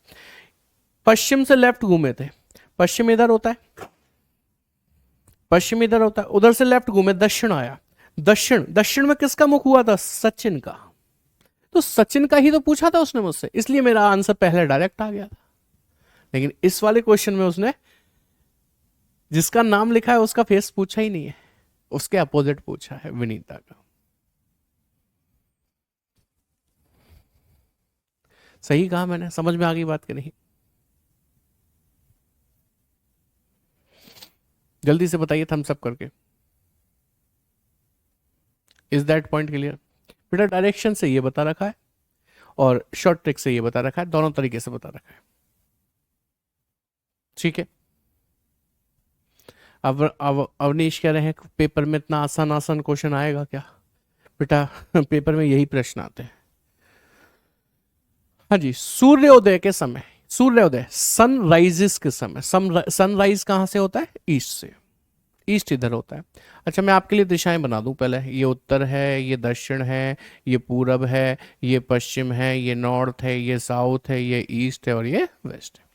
A: पश्चिम से लेफ्ट घूमे थे, पश्चिम इधर होता है, पश्चिम इधर होता है, उधर से लेफ्ट घूमे दक्षिण आया, दक्षिण, दक्षिण में किसका मुख हुआ था, सचिन का। तो सचिन का ही तो पूछा था उसने मुझसे, इसलिए मेरा आंसर पहले डायरेक्ट आ गया था। लेकिन इस वाले क्वेश्चन में उसने जिसका नाम लिखा है उसका फेस पूछा ही नहीं है, उसके अपोजिट पूछा है, विनीता का। सही कहा मैंने, समझ में आ गई बात कि नहीं। जल्दी से बताइए थम्स अप करके। Is that point clear. बेटा डायरेक्शन से ये बता रखा है, और शॉर्ट ट्रिक से ये बता रखा है, दोनों तरीके से बता रखा है। ठीक है। अब अवनीश कह रहे हैं पेपर में इतना आसान आसान क्वेश्चन आएगा क्या? बेटा पेपर में यही प्रश्न आते हैं। हाँ जी, सूर्योदय के समय, सूर्योदय सनराइजेस के समय, सनराइज कहां से होता है? ईस्ट से। ईस्ट इधर होता है। अच्छा, मैं आपके लिए दिशाएं बना दूं पहले। ये उत्तर है, ये दक्षिण है, ये पूरब है, ये पश्चिम है, ये नॉर्थ है, ये साउथ है, ये ईस्ट है और ये वेस्ट है।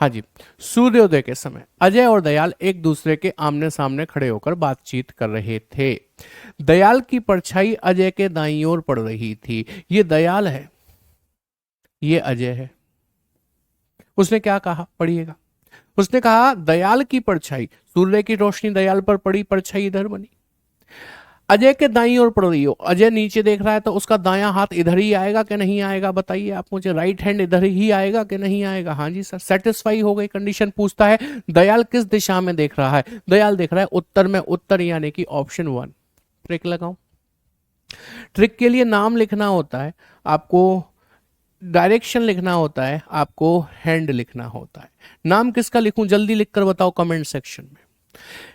A: हाँ जी, सूर्योदय के समय अजय और दयाल एक दूसरे के आमने सामने खड़े होकर बातचीत कर रहे थे। दयाल की परछाई अजय के दाईं ओर पड़ रही थी। ये दयाल है, ये अजय है। उसने क्या कहा, पढ़िएगा। उसने कहा दयाल की परछाई, सूर्य की रोशनी दयाल पर पड़ी, परछाई इधर बनी। अजय के दाईं ओर पड़ रही हो, अजय नीचे देख रहा है तो उसका दायां हाथ इधर ही आएगा कि नहीं आएगा? बताइए आप मुझे, राइट हैंड इधर ही आएगा कि नहीं आएगा? हाँ जी सर, सेटिस्फाई हो गई कंडीशन। पूछता है दयाल किस दिशा में देख रहा है? दयाल देख रहा है उत्तर में, उत्तर यानी कि ऑप्शन 1। ट्रिक लगाओ। ट्रिक के लिए नाम लिखना होता है आपको, डायरेक्शन लिखना होता है आपको, हैंड लिखना होता है। नाम किसका लिखूं, जल्दी लिखकर बताओ कमेंट सेक्शन में।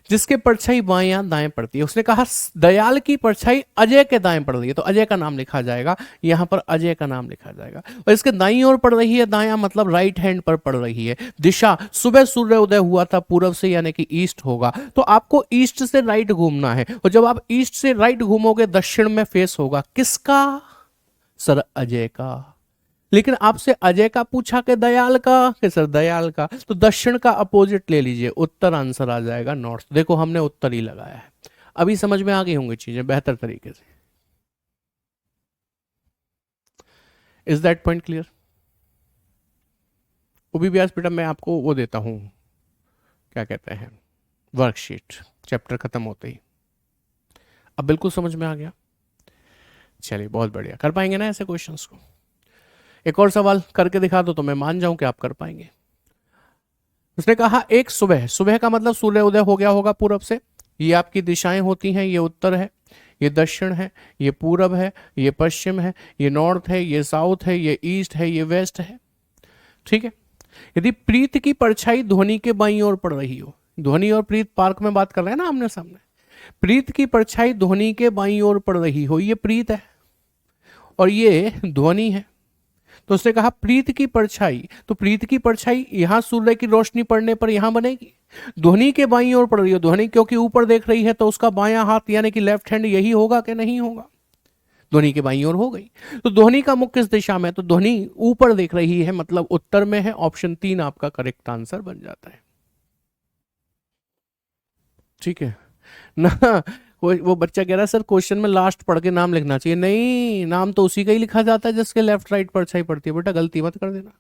A: जिसके परछाई बाएं दाएं पड़ती है। उसने कहा दयाल की परछाई अजय के दाएं पड़ रही है, तो अजय का नाम लिखा जाएगा, यहां पर अजय का नाम लिखा जाएगा। और इसके दाईं ओर पड़ रही है, दायां मतलब राइट हैंड पर पड़ रही है। दिशा, सुबह सूर्य उदय हुआ था पूरब से यानी कि ईस्ट होगा, तो आपको ईस्ट से राइट घूमना है। और जब आप ईस्ट से राइट घूमोगे दक्षिण में फेस होगा किसका? सर अजय का। लेकिन आपसे अजय का पूछा कि दयाल का, कि सर दयाल का, तो दक्षिण का अपोजिट ले लीजिए, उत्तर आंसर आ जाएगा नॉर्थ। देखो हमने उत्तर ही लगाया है। अभी समझ में आ गई होंगी चीजें बेहतर तरीके से। Is that point clear? वो भी व्यास बेटा मैं आपको वो देता हूं, क्या कहते हैं, वर्कशीट, चैप्टर खत्म होते ही। अब बिल्कुल समझ में आ गया? चलिए बहुत बढ़िया। कर पाएंगे ना ऐसे क्वेश्चंस को? एक और सवाल करके दिखा दो तो मैं मान जाऊं कि आप कर पाएंगे। उसने कहा एक सुबह, सुबह का मतलब सूर्य उदय हो गया होगा पूरब से। ये आपकी दिशाएं होती हैं, ये उत्तर है, ये दक्षिण है, ये पूरब है, ये पश्चिम है, ये नॉर्थ है, ये साउथ है, ये ईस्ट है, ये वेस्ट है। ठीक है। यदि प्रीत की परछाई ध्वनि के बाईं ओर पड़ रही हो, ध्वनि और प्रीत पार्क में बात कर रहे हैं ना आमने सामने, प्रीत की परछाई ध्वनि के बाईं ओर पड़ रही हो, ये प्रीत है और ये ध्वनि है। तो उसने कहा प्रीत की परछाई, तो प्रीत की परछाई यहां सूर्य की रोशनी पड़ने पर यहां बनेगी। ध्वनि के बाईं ओर पड़ रही है, ध्वनि क्योंकि ऊपर देख रही है तो उसका बायां हाथ यानी कि लेफ्ट हैंड यही होगा कि नहीं होगा? ध्वनि के बाईं ओर हो गई। तो ध्वनि का मुख किस दिशा में? तो ध्वनि ऊपर देख रही है, मतलब उत्तर में है। ऑप्शन 3 आपका करेक्ट आंसर बन जाता है। ठीक है ना? वो बच्चा कह रहा है सर क्वेश्चन में लास्ट पढ़ के नाम लिखना चाहिए। नहीं, नाम तो उसी का ही लिखा जाता है जिसके लेफ्ट राइट परछाई पड़ती है। बेटा गलती मत कर देना।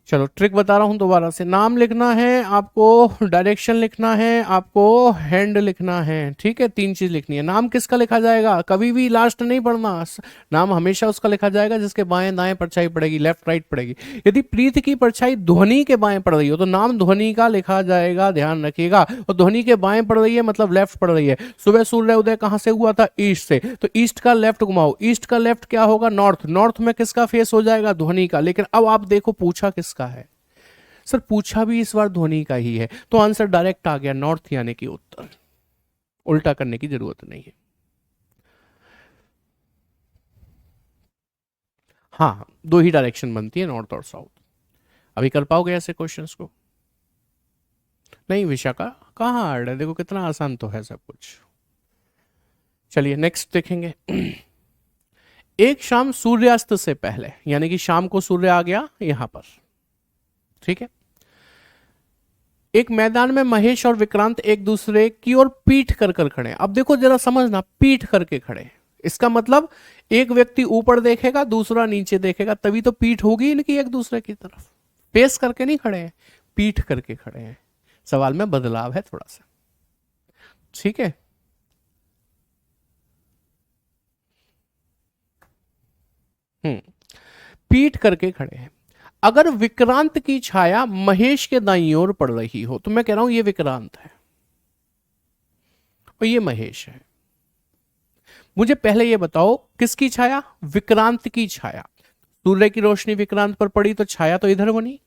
A: चलो ट्रिक बता रहा हूं दोबारा से। नाम लिखना है आपको, डायरेक्शन लिखना है आपको, हैंड लिखना है। ठीक है, 3 चीज लिखनी है। नाम किसका लिखा जाएगा? कभी भी लास्ट नहीं पढ़ना। नाम हमेशा उसका लिखा जाएगा जिसके बाएं दाएं परछाई पड़ेगी, लेफ्ट राइट पड़ेगी। यदि प्रीत की परछाई ध्वनि के बाएं पड़ रही हो तो नाम ध्वनि का लिखा जाएगा, ध्यान रखिएगा। और ध्वनि के बाएं पड़ रही है मतलब लेफ्ट पड़ रही है। सुबह सूर्य उदय कहां से हुआ था? ईस्ट से, तो ईस्ट का लेफ्ट घुमाओ। ईस्ट का लेफ्ट क्या होगा? नॉर्थ। नॉर्थ में किसका फेस हो जाएगा? ध्वनि का। लेकिन अब आप देखो पूछा किसका है? सर पूछा भी इस बार ध्वनि का ही है, तो आंसर डायरेक्ट आ गया नॉर्थ यानी कि उत्तर। उल्टा करने की जरूरत नहीं है। हाँ, 2 ही डायरेक्शन बनती है, नॉर्थ और साउथ। अभी कर पाओगे ऐसे क्वेश्चंस को? नहीं विशाखा, कहाँ हार्ड है? देखो कितना आसान तो है सब कुछ। चलिए नेक्स्ट देखेंगे। एक शाम सूर्यास्त से पहले, यानी कि शाम को सूर्य आ गया यहां पर। ठीक है। एक मैदान में महेश और विक्रांत एक दूसरे की ओर पीठ कर कर खड़े। अब देखो जरा समझना, पीठ करके खड़े, इसका मतलब एक व्यक्ति ऊपर देखेगा, दूसरा नीचे देखेगा, तभी तो पीठ होगी इनकी एक दूसरे की तरफ। पेश करके नहीं खड़े हैं, पीठ करके खड़े हैं। सवाल में बदलाव है थोड़ा सा। ठीक है। हम्म, पीठ करके खड़े हैं। अगर विक्रांत की छाया महेश के दाईं ओर पड़ रही हो, तो मैं कह रहा हूं ये विक्रांत है और ये महेश है। मुझे पहले ये बताओ किसकी छाया? विक्रांत की छाया। सूर्य की रोशनी विक्रांत पर पड़ी तो छाया तो इधर बनी।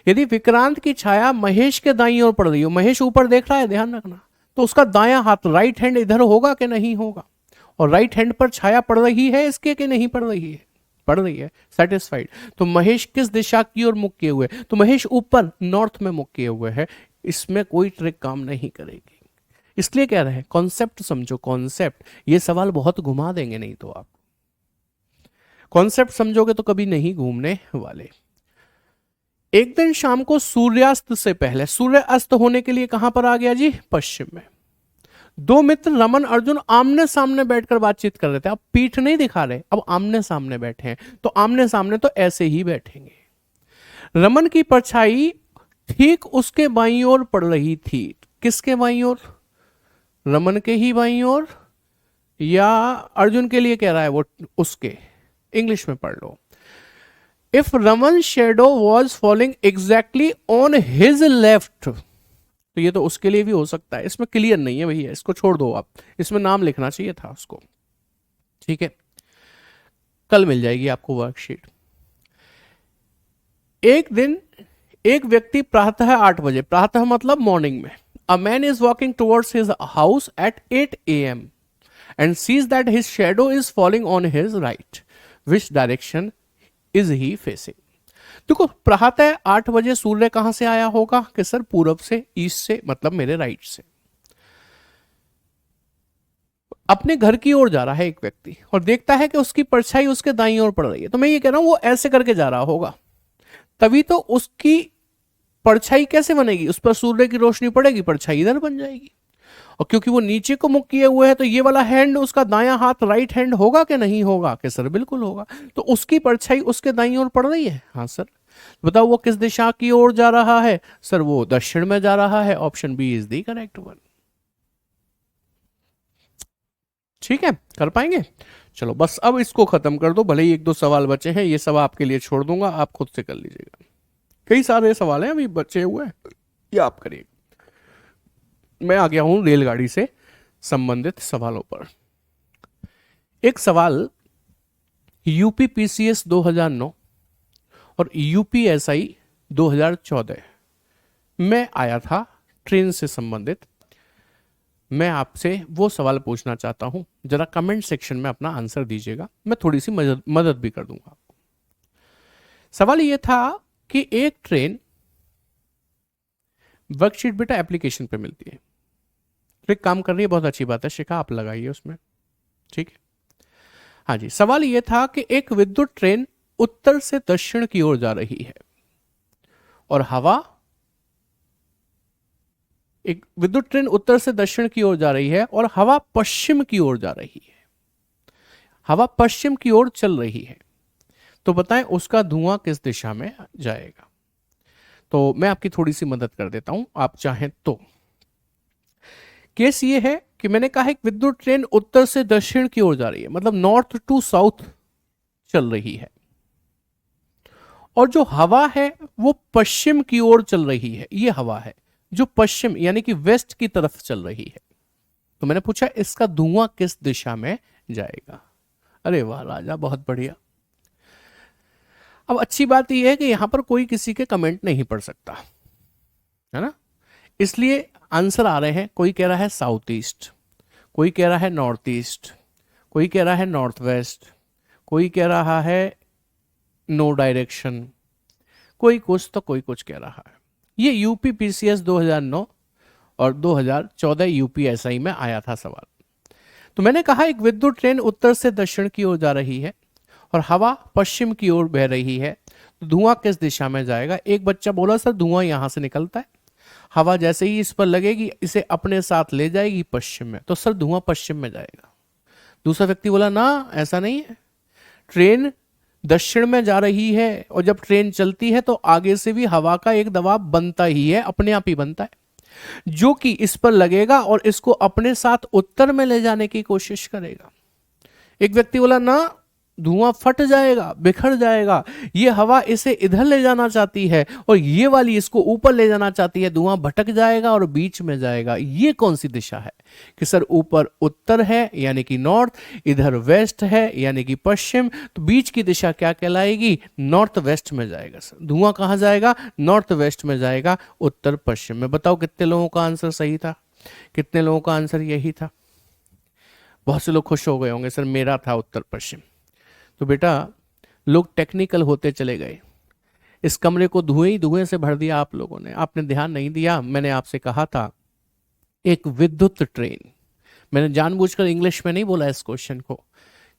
A: यदि विक्रांत की छाया महेश के दाईं ओर पड़ रही हो, महेश ऊपर देख रहा है, ध्यान रखना, तो उसका दायां हाथ राइट हैंड इधर होगा कि नहीं होगा? और राइट हैंड पर छाया पड़ रही है इसके कि नहीं पड़ रही है? पड़ रही है। सेटिस्फाइड। तो महेश किस दिशा की ओर मुख किए हुए? तो महेश ऊपर नॉर्थ में मुख किए हुए है। इसमें कोई ट्रिक काम नहीं करेगी। इसलिए कह रहे हैं कॉन्सेप्ट समझो, कॉन्सेप्ट। ये सवाल बहुत घुमा देंगे, नहीं तो आप कॉन्सेप्ट समझोगे तो कभी नहीं घूमने वाले। एक दिन शाम को सूर्यास्त से पहले, सूर्य अस्त होने के लिए कहां पर आ गया जी? पश्चिम में। दो मित्र रमन अर्जुन आमने सामने बैठकर बातचीत कर रहे थे। अब पीठ नहीं दिखा रहे, अब आमने सामने बैठे हैं। तो आमने सामने तो ऐसे ही बैठेंगे। रमन की परछाई ठीक उसके बाईं ओर पड़ रही थी। किसके बाईं ओर? रमन के ही बाईं ओर, या अर्जुन के लिए कह रहा है वो? उसके। इंग्लिश में पढ़ लो। If Raman shadow was following exactly on his left, तो ये तो उसके लिए भी हो सकता है। इसमें क्लियर नहीं है भैया, इसको छोड़ दो आप। इसमें नाम लिखना चाहिए था उसको। ठीक है, कल मिल जाएगी आपको वर्कशीट। एक दिन एक व्यक्ति प्रातः 8 बजे, प्रातः मतलब मॉर्निंग में, a man is walking towards his house at 8 AM and sees that his shadow is falling on his right. Which direction is he facing? देखो, प्रातः 8 बजे सूर्य कहां से आया होगा? कि सर पूरब से, ईस्ट से, मतलब मेरे राइट से। अपने घर की ओर जा रहा है एक व्यक्ति और देखता है कि उसकी परछाई उसके दाईं ओर पड़ रही है। तो मैं ये कह रहा हूं वो ऐसे करके जा रहा होगा, तभी तो उसकी परछाई कैसे बनेगी? उस पर सूर्य की रोशनी पड़ेगी, परछाई इधर बन जाएगी। और क्योंकि वो नीचे को मुख किए हुए है, तो ये वाला हैंड उसका दायां हाथ राइट हैंड होगा कि नहीं होगा? कि सर बिल्कुल होगा। तो उसकी परछाई उसके दाईं ओर पड़ रही है। हाँ सर। बताओ वो किस दिशा की ओर जा रहा है? सर वो दक्षिण में जा रहा है। Option B is the correct one. ठीक है, कर पाएंगे? चलो बस अब इसको खत्म कर दो, भले ही 1-2 सवाल बचे हैं, ये सब आपके लिए छोड़ दूंगा, आप खुद से कर लीजिएगा। कई सारे सवाल हैं अभी बचे हुए, ये आप करिए। मैं आ गया हूं रेलगाड़ी से संबंधित सवालों पर। एक सवाल यूपीपीसीएस 2009 और यूपीएसआई 2014 में आया था, ट्रेन से संबंधित। मैं आपसे वो सवाल पूछना चाहता हूं, जरा कमेंट सेक्शन में अपना आंसर दीजिएगा, मैं थोड़ी सी मदद भी कर दूंगा आपको। सवाल ये था कि एक ट्रेन, वर्कशीट बेटा एप्लीकेशन पे मिलती है, ट्रिक काम कर रही है, बहुत अच्छी बात है, शिखा आप लगाइए उसमें। ठीक है, हाँ जी। सवाल यह था कि एक विद्युत ट्रेन उत्तर से दक्षिण की ओर जा रही है और हवा, एक विद्युत ट्रेन उत्तर से दक्षिण की ओर जा रही है और हवा पश्चिम की ओर जा रही है, हवा पश्चिम की ओर चल रही है। तो बताएं उसका धुआं किस दिशा में जाएगा? तो मैं आपकी थोड़ी सी मदद कर देता हूं, आप चाहें तो। केस ये है कि मैंने कहा एक विद्युत ट्रेन उत्तर से दक्षिण की ओर जा रही है, मतलब नॉर्थ टू साउथ चल रही है, और जो हवा है वो पश्चिम की ओर चल रही है। ये हवा है जो पश्चिम यानी कि वेस्ट की तरफ चल रही है। तो मैंने पूछा इसका धुआं किस दिशा में जाएगा? अरे वाह राजा, बहुत बढ़िया। अब अच्छी बात यह है कि यहां पर कोई किसी के कमेंट नहीं पढ़ सकता है ना, इसलिए आंसर आ रहे हैं। कोई कह रहा है साउथ ईस्ट, कोई कह रहा है नॉर्थ ईस्ट, कोई कह रहा है नॉर्थ वेस्ट, कोई कह रहा है नो डायरेक्शन, कोई कुछ तो कोई कुछ कह रहा है। ये यूपीपीसीएस 2009 और 2014 यूपीएसआई में आया था सवाल। तो मैंने कहा एक विद्युत ट्रेन उत्तर से दक्षिण की ओर जा रही है और हवा पश्चिम की ओर बह रही है, तो धुआं किस दिशा में जाएगा? एक बच्चा बोला सर धुआं यहां से निकलता है, हवा जैसे ही इस पर लगेगी इसे अपने साथ ले जाएगी पश्चिम में, तो सर धुआं पश्चिम में जाएगा। दूसरा व्यक्ति बोला ना ऐसा नहीं है, ट्रेन दक्षिण में जा रही है और जब ट्रेन चलती है तो आगे से भी हवा का एक दबाव बनता ही है, अपने आप ही बनता है, जो कि इस पर लगेगा और इसको अपने साथ उत्तर में ले जाने की कोशिश करेगा। एक व्यक्ति बोला ना धुआं फट जाएगा, बिखर जाएगा। ये हवा इसे इधर ले जाना चाहती है और ये वाली इसको ऊपर ले जाना चाहती है, धुआं भटक जाएगा और बीच में जाएगा। ये कौन सी दिशा है कि सर ऊपर उत्तर है यानी कि नॉर्थ, इधर वेस्ट है यानी कि पश्चिम, तो बीच की दिशा क्या कहलाएगी? नॉर्थ वेस्ट में जाएगा। सर धुआं कहां जाएगा? नॉर्थ वेस्ट में जाएगा, उत्तर पश्चिम में। बताओ कितने लोगों का आंसर सही था? कितने लोगों का आंसर यही था? बहुत से लोग खुश हो गए होंगे, सर मेरा था उत्तर पश्चिम। तो बेटा लोग टेक्निकल होते चले गए, इस कमरे को धुएं ही धुएं से भर दिया आप लोगों ने। आपने ध्यान नहीं दिया, मैंने आपसे कहा था एक विद्युत ट्रेन। मैंने जानबूझकर इंग्लिश में नहीं बोला इस क्वेश्चन को,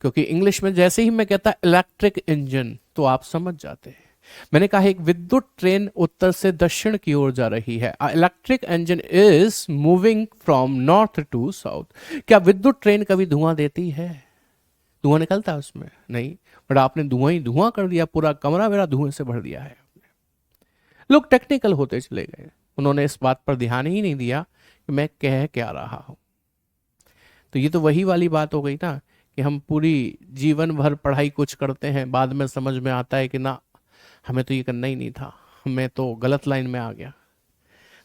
A: क्योंकि इंग्लिश में जैसे ही मैं कहता इलेक्ट्रिक इंजन तो आप समझ जाते हैं। मैंने कहा एक विद्युत ट्रेन उत्तर से दक्षिण की ओर जा रही है। Electric engine is moving from north to south. क्या विद्युत ट्रेन कभी धुआं देती है? धुआं निकलता है उसमें? नहीं। बट आपने धुआं ही धुआं कर दिया, पूरा कमरा मेरा धुएं से भर दिया है। लोग टेक्निकल होते चले गए, उन्होंने इस बात पर ध्यान ही नहीं दिया कि मैं कह क्या रहा हूं। तो ये तो वही वाली बात हो गई ना कि हम पूरी जीवन भर पढ़ाई कुछ करते हैं, बाद में समझ में आता है कि ना हमें तो ये करना ही नहीं था, मैं तो गलत लाइन में आ गया।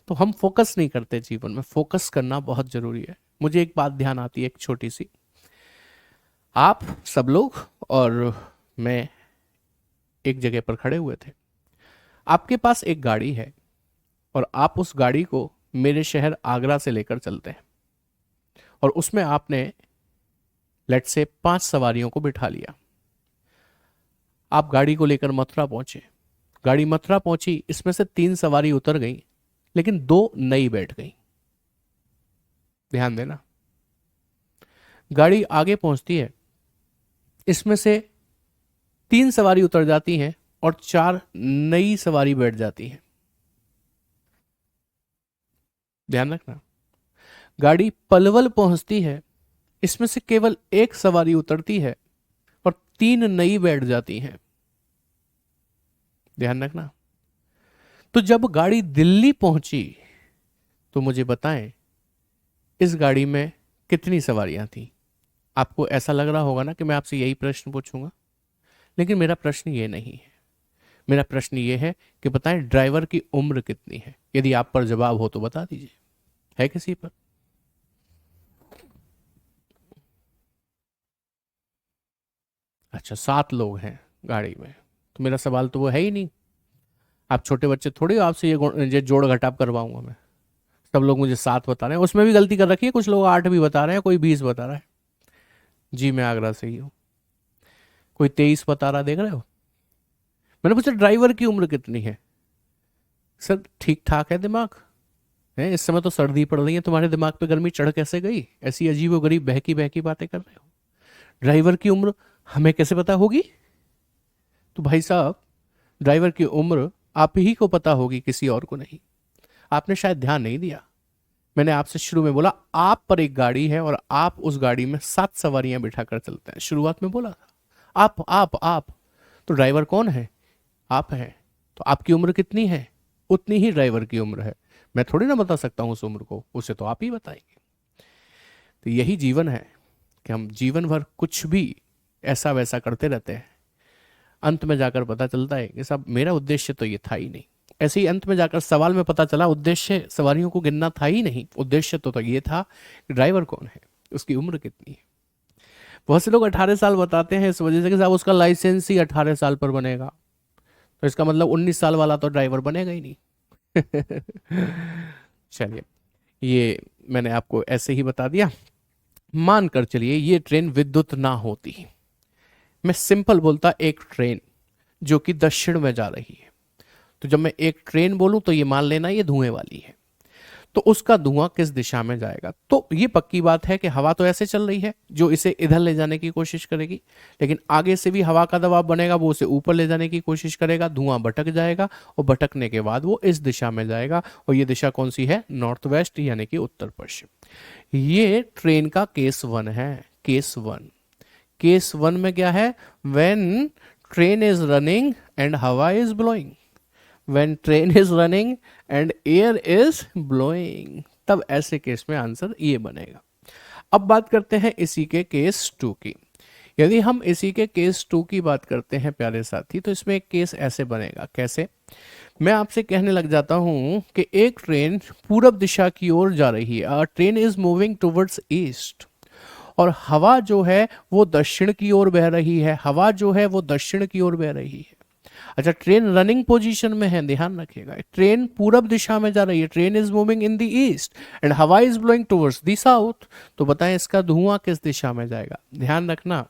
A: तो हम फोकस नहीं करते जीवन में। फोकस करना बहुत जरूरी है। मुझे एक बात ध्यान आती है, एक छोटी सी। आप सब लोग और मैं एक जगह पर खड़े हुए थे। आपके पास एक गाड़ी है और आप उस गाड़ी को मेरे शहर आगरा से लेकर चलते हैं और उसमें आपने लेट से 5 सवारियों को बिठा लिया। आप गाड़ी को लेकर मथुरा पहुंचे। गाड़ी मथुरा पहुंची, इसमें से 3 सवारी उतर गई लेकिन 2 नई बैठ गई। ध्यान देना, गाड़ी आगे पहुंचती है, इसमें से 3 सवारी उतर जाती हैं और 4 नई सवारी बैठ जाती है। ध्यान रखना, गाड़ी पलवल पहुंचती है, इसमें से केवल 1 सवारी उतरती है और 3 नई बैठ जाती हैं। ध्यान रखना। तो जब गाड़ी दिल्ली पहुंची तो मुझे बताएं इस गाड़ी में कितनी सवारियां थी? आपको ऐसा लग रहा होगा ना कि मैं आपसे यही प्रश्न पूछूंगा, लेकिन मेरा प्रश्न ये नहीं है। मेरा प्रश्न ये है कि बताएं ड्राइवर की उम्र कितनी है? यदि आप पर जवाब हो तो बता दीजिए। है किसी पर? अच्छा, 7 लोग हैं गाड़ी में, तो मेरा सवाल तो वो है ही नहीं। आप छोटे बच्चे थोड़ी हो, आपसे ये जोड़ घटाप करवाऊंगा मैं। सब लोग मुझे 7 बता रहे हैं, उसमें भी गलती कर रखी है। कुछ लोग 8 भी बता रहे हैं, कोई 20 बता रहा है। जी मैं आगरा से ही हूँ। कोई 23 बता रहा, देख रहे हो? मैंने पूछा ड्राइवर की उम्र कितनी है? सर ठीक ठाक है दिमाग है, इस समय तो सर्दी पड़ रही है, तुम्हारे दिमाग पे गर्मी चढ़ कैसे गई? ऐसी अजीब व गरीब बहकी बहकी बातें कर रहे हो। ड्राइवर की उम्र हमें कैसे पता होगी? तो भाई साहब, ड्राइवर की उम्र आप ही को पता होगी, किसी और को नहीं। आपने शायद ध्यान नहीं दिया। मैंने आपसे शुरू में बोला आप पर एक गाड़ी है और आप उस गाड़ी में 7 सवारियां बिठा कर चलते हैं। शुरुआत में बोला था आप। तो ड्राइवर कौन है? आप हैं। तो आपकी उम्र कितनी है? उतनी ही ड्राइवर की उम्र है। मैं थोड़ी ना बता सकता हूं उस उम्र को, उसे तो आप ही बताएंगे। तो यही जीवन है कि हम जीवन भर कुछ भी ऐसा वैसा करते रहते हैं, अंत में जाकर पता चलता है कि साहब मेरा उद्देश्य तो ये था ही नहीं। ऐसे ही अंत में जाकर सवाल में पता चला उद्देश्य सवारियों को गिनना था ही नहीं, उद्देश्य तो ये था कि ड्राइवर कौन है, उसकी उम्र कितनी है। बहुत से लोग 18 साल बताते हैं इस वजह से कि साहब उसका लाइसेंस ही 18 साल पर बनेगा, तो इसका मतलब 19 साल वाला तो ड्राइवर बनेगा ही नहीं। चलिए, ये मैंने आपको ऐसे ही बता दिया। मानकर चलिए ये ट्रेन विद्युत ना होती, मैं सिंपल बोलता एक ट्रेन जो कि दक्षिण में जा रही है, तो जब मैं एक ट्रेन बोलूं तो ये मान लेना ये धुएं वाली है, तो उसका धुआं किस दिशा में जाएगा? तो ये पक्की बात है कि हवा तो ऐसे चल रही है जो इसे इधर ले जाने की कोशिश करेगी, लेकिन आगे से भी हवा का दबाव बनेगा, वो उसे ऊपर ले जाने की कोशिश करेगा, धुआं भटक जाएगा और भटकने के बाद वो इस दिशा में जाएगा। और ये दिशा कौन सी है? नॉर्थ वेस्ट यानी कि उत्तर पश्चिम। ये ट्रेन का केस 1 है। केस 1 में क्या है? When train is running and hawa is blowing, when train is running and air is blowing, तब ऐसे केस में आंसर ये बनेगा। अब बात करते हैं इसी के केस 2 की। यदि हम इसी के केस 2 की बात करते हैं प्यारे साथी, तो इसमें एक केस ऐसे बनेगा। कैसे? मैं आपसे कहने लग जाता हूं कि एक ट्रेन पूरब दिशा की ओर जा रही है, train is moving towards east, और हवा जो है वो दक्षिण की ओर बह रही है, हवा जो है वो दक्षिण की ओर बह रही है। अच्छा, ट्रेन रनिंग पोजीशन में है, ध्यान रखिएगा। ट्रेन पूरब दिशा में जा रही है, train is moving in the east and hawa is blowing towards the south. तो बताएं इसका धुआं किस दिशा में जाएगा, ध्यान रखना।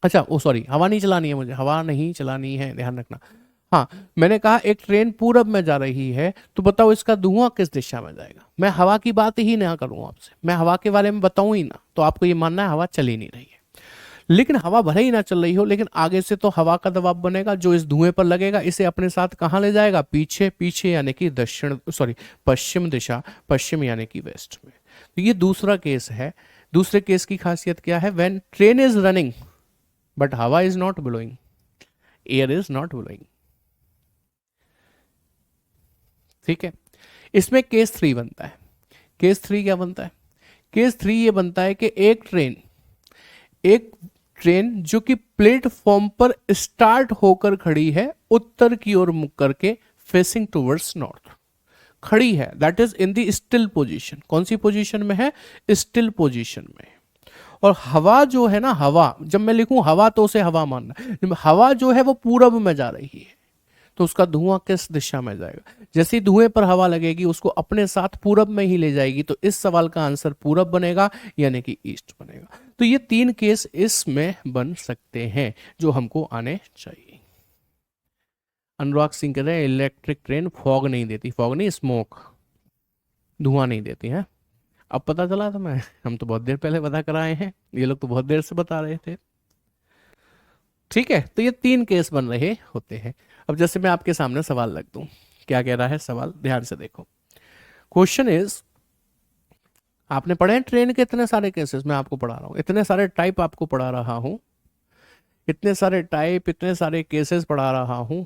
A: अच्छा ओ सॉरी, हवा नहीं चलानी है मुझे, हवा नहीं चलानी है, ध्यान रखना। हाँ, मैंने कहा एक ट्रेन पूरब में जा रही है, तो बताओ इसका धुआं किस दिशा में जाएगा। मैं हवा की बात ही ना करूं आपसे, मैं हवा के बारे में बताऊं ही ना, तो आपको ये मानना है हवा चल ही नहीं रही है। लेकिन हवा भले ही ना चल रही हो, लेकिन आगे से तो हवा का दबाव बनेगा जो इस धुएं पर लगेगा, इसे अपने साथ कहाँ ले जाएगा, पीछे, पीछे यानी कि दक्षिण सॉरी पश्चिम दिशा, पश्चिम यानी कि वेस्ट में। तो ये दूसरा केस है। दूसरे केस की खासियत क्या है? When train is running but hawa is not blowing, air is not blowing. ठीक है, इसमें केस 3 बनता है। केस 3 क्या बनता है? केस 3 ये बनता है कि एक ट्रेन जो कि प्लेटफॉर्म पर स्टार्ट होकर खड़ी है, उत्तर की ओर मुख करके, फेसिंग टुवर्ड्स नॉर्थ खड़ी है, that is in the still position. कौन सी पोजीशन में है? स्टिल पोजीशन में। और हवा जो है ना, हवा जब मैं लिखूं हवा तो उसे हवा मानना, हवा जो है वो पूरब में जा रही है, तो उसका धुआं किस दिशा में जाएगा? जैसे ही धुएं पर हवा लगेगी उसको अपने साथ पूरब में ही ले जाएगी, तो इस सवाल का आंसर पूरब बनेगा यानी कि ईस्ट बनेगा। तो ये 3 केस इसमें बन सकते हैं जो हमको आने चाहिए। अनुराग सिंह कह रहे हैं इलेक्ट्रिक ट्रेन फॉग नहीं देती, फॉग नहीं स्मोक, धुआं नहीं देती है। अब पता चला था मैं, हम तो बहुत देर पहले बता कर आए हैं, ये लोग तो बहुत देर से बता रहे थे। ठीक है, तो ये 3 केस बन रहे होते हैं। अब जैसे मैं आपके सामने सवाल रख दूं, क्या कह रहा है सवाल, ध्यान से देखो। क्वेश्चन इज, आपने पढ़े हैं ट्रेन के इतने सारे केसेस, मैं आपको पढ़ा रहा हूं, इतने सारे टाइप आपको पढ़ा रहा हूं, इतने सारे टाइप, इतने सारे केसेस पढ़ा रहा हूं।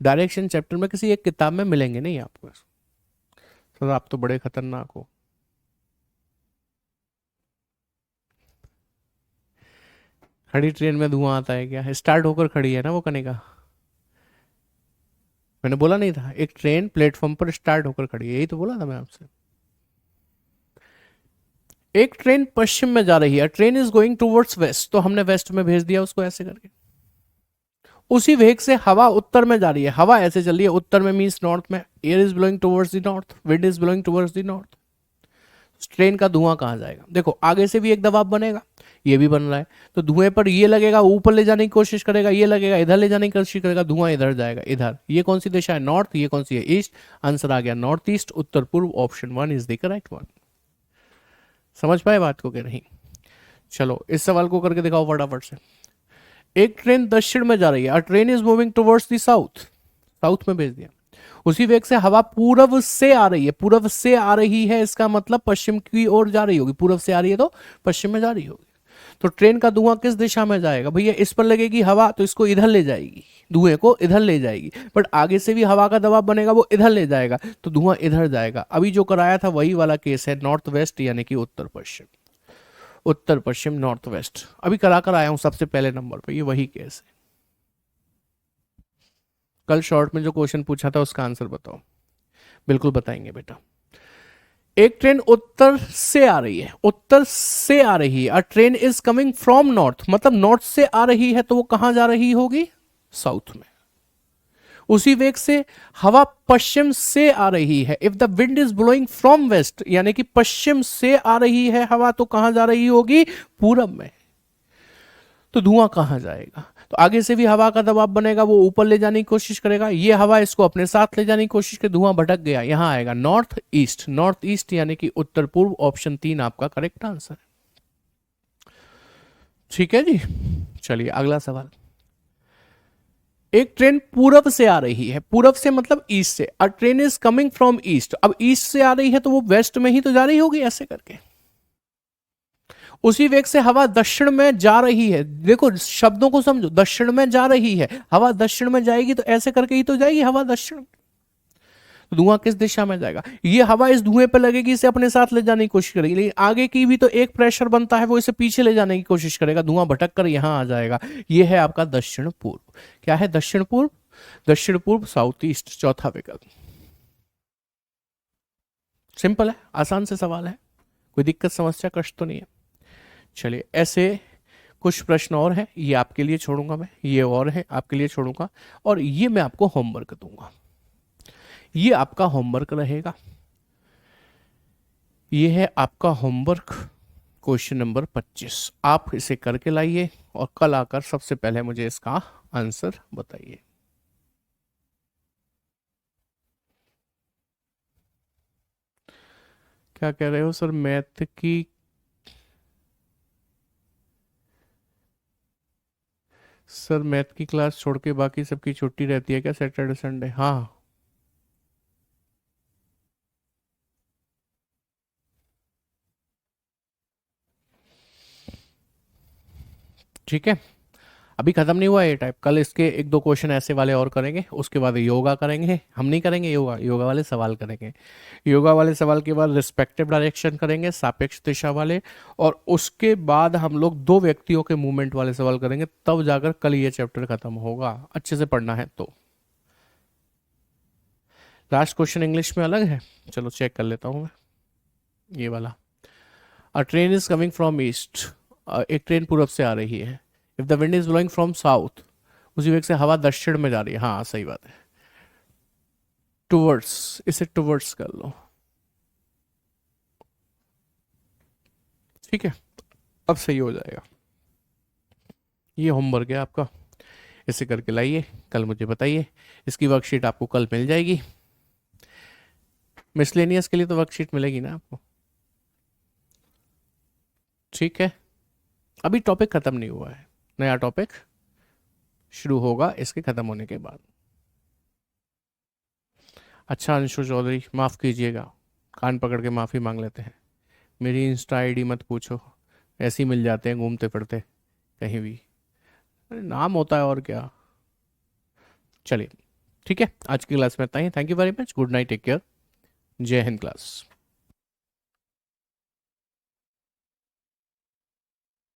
A: डायरेक्शन चैप्टर में किसी एक किताब में मिलेंगे नहीं आपको। सर आप तो बड़े खतरनाक हो। खड़ी ट्रेन में धुआं आता है क्या? स्टार्ट होकर खड़ी है ना वो कनेगा, मैंने बोला नहीं था एक ट्रेन प्लेटफॉर्म पर स्टार्ट होकर खड़ी है, यही तो बोला था मैं आपसे। एक ट्रेन पश्चिम में जा रही है, train is going towards west, तो हमने वेस्ट में भेज दिया उसको ऐसे करके। उसी वेग से हवा उत्तर में जा रही है, हवा ऐसे चल रही है उत्तर में, मींस नॉर्थ में, air is blowing towards the north, wind is blowing towards the north. Train का धुआं कहाँ जाएगा? देखो आगे से भी एक दबाव बनेगा, ये भी बन रहा है, तो धुएं पर ये लगेगा, ऊपर ले जाने की कोशिश करेगा, ये लगेगा इधर ले जाने की कोशिश करेगा, धुआं इधर जाएगा, इधर। ये कौन सी दिशा है? नॉर्थ। ये कौन सी है? ईस्ट। आंसर आ गया नॉर्थ ईस्ट, उत्तर पूर्व, option 1 is the correct one. समझ पाए बात को कि नहीं? चलो इस सवाल को करके दिखाओ फटाफट से। एक ट्रेन दक्षिण में जा रही है, train is moving towards the south, south में भेज दिया। उसी वेग से हवा पूर्व से आ रही है, पूर्व से आ रही है, इसका मतलब पश्चिम की ओर जा रही होगी, पूर्व से आ रही है तो पश्चिम में जा रही होगी। तो ट्रेन का धुआं किस दिशा में जाएगा? भैया इस पर लगेगी हवा तो इसको इधर ले जाएगी, धुएं को इधर ले जाएगी, बट आगे से भी हवा का दबाव बनेगा, वो इधर ले जाएगा, तो धुआं इधर जाएगा। अभी जो कराया था वही वाला केस है, नॉर्थ वेस्ट यानी कि उत्तर पश्चिम, उत्तर पश्चिम नॉर्थ वेस्ट, अभी करा कर आया हूं सबसे पहले नंबर पे, ये वही केस है। कल शॉर्ट में जो क्वेश्चन पूछा था उसका आंसर बताओ। बिल्कुल बताएंगे बेटा। एक ट्रेन उत्तर से आ रही है, उत्तर से आ रही है, अ train is coming from north, मतलब नॉर्थ से आ रही है, तो वो कहां जा रही होगी? साउथ में। उसी वेग से हवा पश्चिम से आ रही है, if the wind is blowing from west, यानी कि पश्चिम से आ रही है हवा, तो कहां जा रही होगी? पूरब में। तो धुआं कहां जाएगा? तो आगे से भी हवा का दबाव बनेगा, वो ऊपर ले जाने की कोशिश करेगा, ये हवा इसको अपने साथ ले जाने की कोशिश करे, धुआं भटक गया, यहां आएगा नॉर्थ ईस्ट, नॉर्थ ईस्ट यानी कि उत्तर पूर्व, ऑप्शन 3 आपका करेक्ट आंसर है। ठीक है जी, चलिए अगला सवाल। एक ट्रेन पूरब से आ रही है, पूरब से मतलब ईस्ट से, अ train is coming from east, अब ईस्ट से आ रही है तो वो वेस्ट में ही तो जा रही होगी ऐसे करके। उसी वेग से हवा दक्षिण में जा रही है, देखो शब्दों को समझो, दक्षिण में जा रही है, हवा दक्षिण में जाएगी तो ऐसे करके ही तो जाएगी हवा दक्षिण। तो धुआं किस दिशा में जाएगा? ये हवा इस धुएं पे लगेगी, इसे अपने साथ ले जाने की कोशिश करेगी, लेकिन आगे की भी तो एक प्रेशर बनता है, वो इसे पीछे ले जाने की कोशिश करेगा, धुआं भटक कर यहां आ जाएगा। ये है आपका दक्षिण पूर्व। क्या है? दक्षिण पूर्व। दक्षिण पूर्व, साउथ ईस्ट, चौथा विकल्प। सिंपल है, आसान से सवाल है, कोई दिक्कत समस्या कष्ट तो नहीं है। चलिए, ऐसे कुछ प्रश्न और हैं, ये आपके लिए छोड़ूंगा मैं, ये और है आपके लिए छोड़ूंगा, और ये मैं आपको होमवर्क दूंगा। ये आपका होमवर्क रहेगा, ये है आपका होमवर्क, क्वेश्चन नंबर 25। आप इसे करके लाइए और कल आकर सबसे पहले मुझे इसका आंसर बताइए। क्या कह रहे हो सर? मैथ की सर मैथ की क्लास छोड़ के बाकी सबकी छुट्टी रहती है क्या सैटरडे संडे? हाँ, ठीक है। अभी खत्म नहीं हुआ ये टाइप, कल इसके एक दो क्वेश्चन ऐसे वाले और करेंगे, उसके बाद योगा करेंगे। हम नहीं करेंगे योगा, योगा वाले सवाल करेंगे। योगा वाले सवाल के बाद रिस्पेक्टिव डायरेक्शन करेंगे, सापेक्ष दिशा वाले, और उसके बाद हम लोग दो व्यक्तियों के मूवमेंट वाले सवाल करेंगे, तब जाकर कल ये चैप्टर खत्म होगा। अच्छे से पढ़ना है तो। लास्ट क्वेश्चन इंग्लिश में अलग है, चलो चेक कर लेता हूँ मैं, ये वाला। अ train is coming from east, एक ट्रेन पूरब से आ रही है। If the wind is blowing from south, उसी वेग से हवा दक्षिण में जा रही है। हाँ सही बात है, टुवर्ड्स, इसे टुवर्ड्स कर लो, ठीक है, अब सही हो जाएगा। ये होमवर्क है आपका, इसे करके लाइए, कल मुझे बताइए। इसकी वर्कशीट आपको कल मिल जाएगी। मिसलेनियस के लिए तो वर्कशीट मिलेगी ना आपको, ठीक है। अभी टॉपिक खत्म नहीं हुआ है, नया टॉपिक शुरू होगा इसके खत्म होने के बाद। अच्छा अंशु चौधरी, माफ़ कीजिएगा, कान पकड़ के माफ़ी मांग लेते हैं। मेरी इंस्टा आईडी मत पूछो, ऐसे ही मिल जाते हैं घूमते फिरते कहीं भी, अरे नाम होता है और क्या। चलिए, ठीक है, आज की क्लास में इतना ही। Thank you very much, good night, take care, Jai Hind class.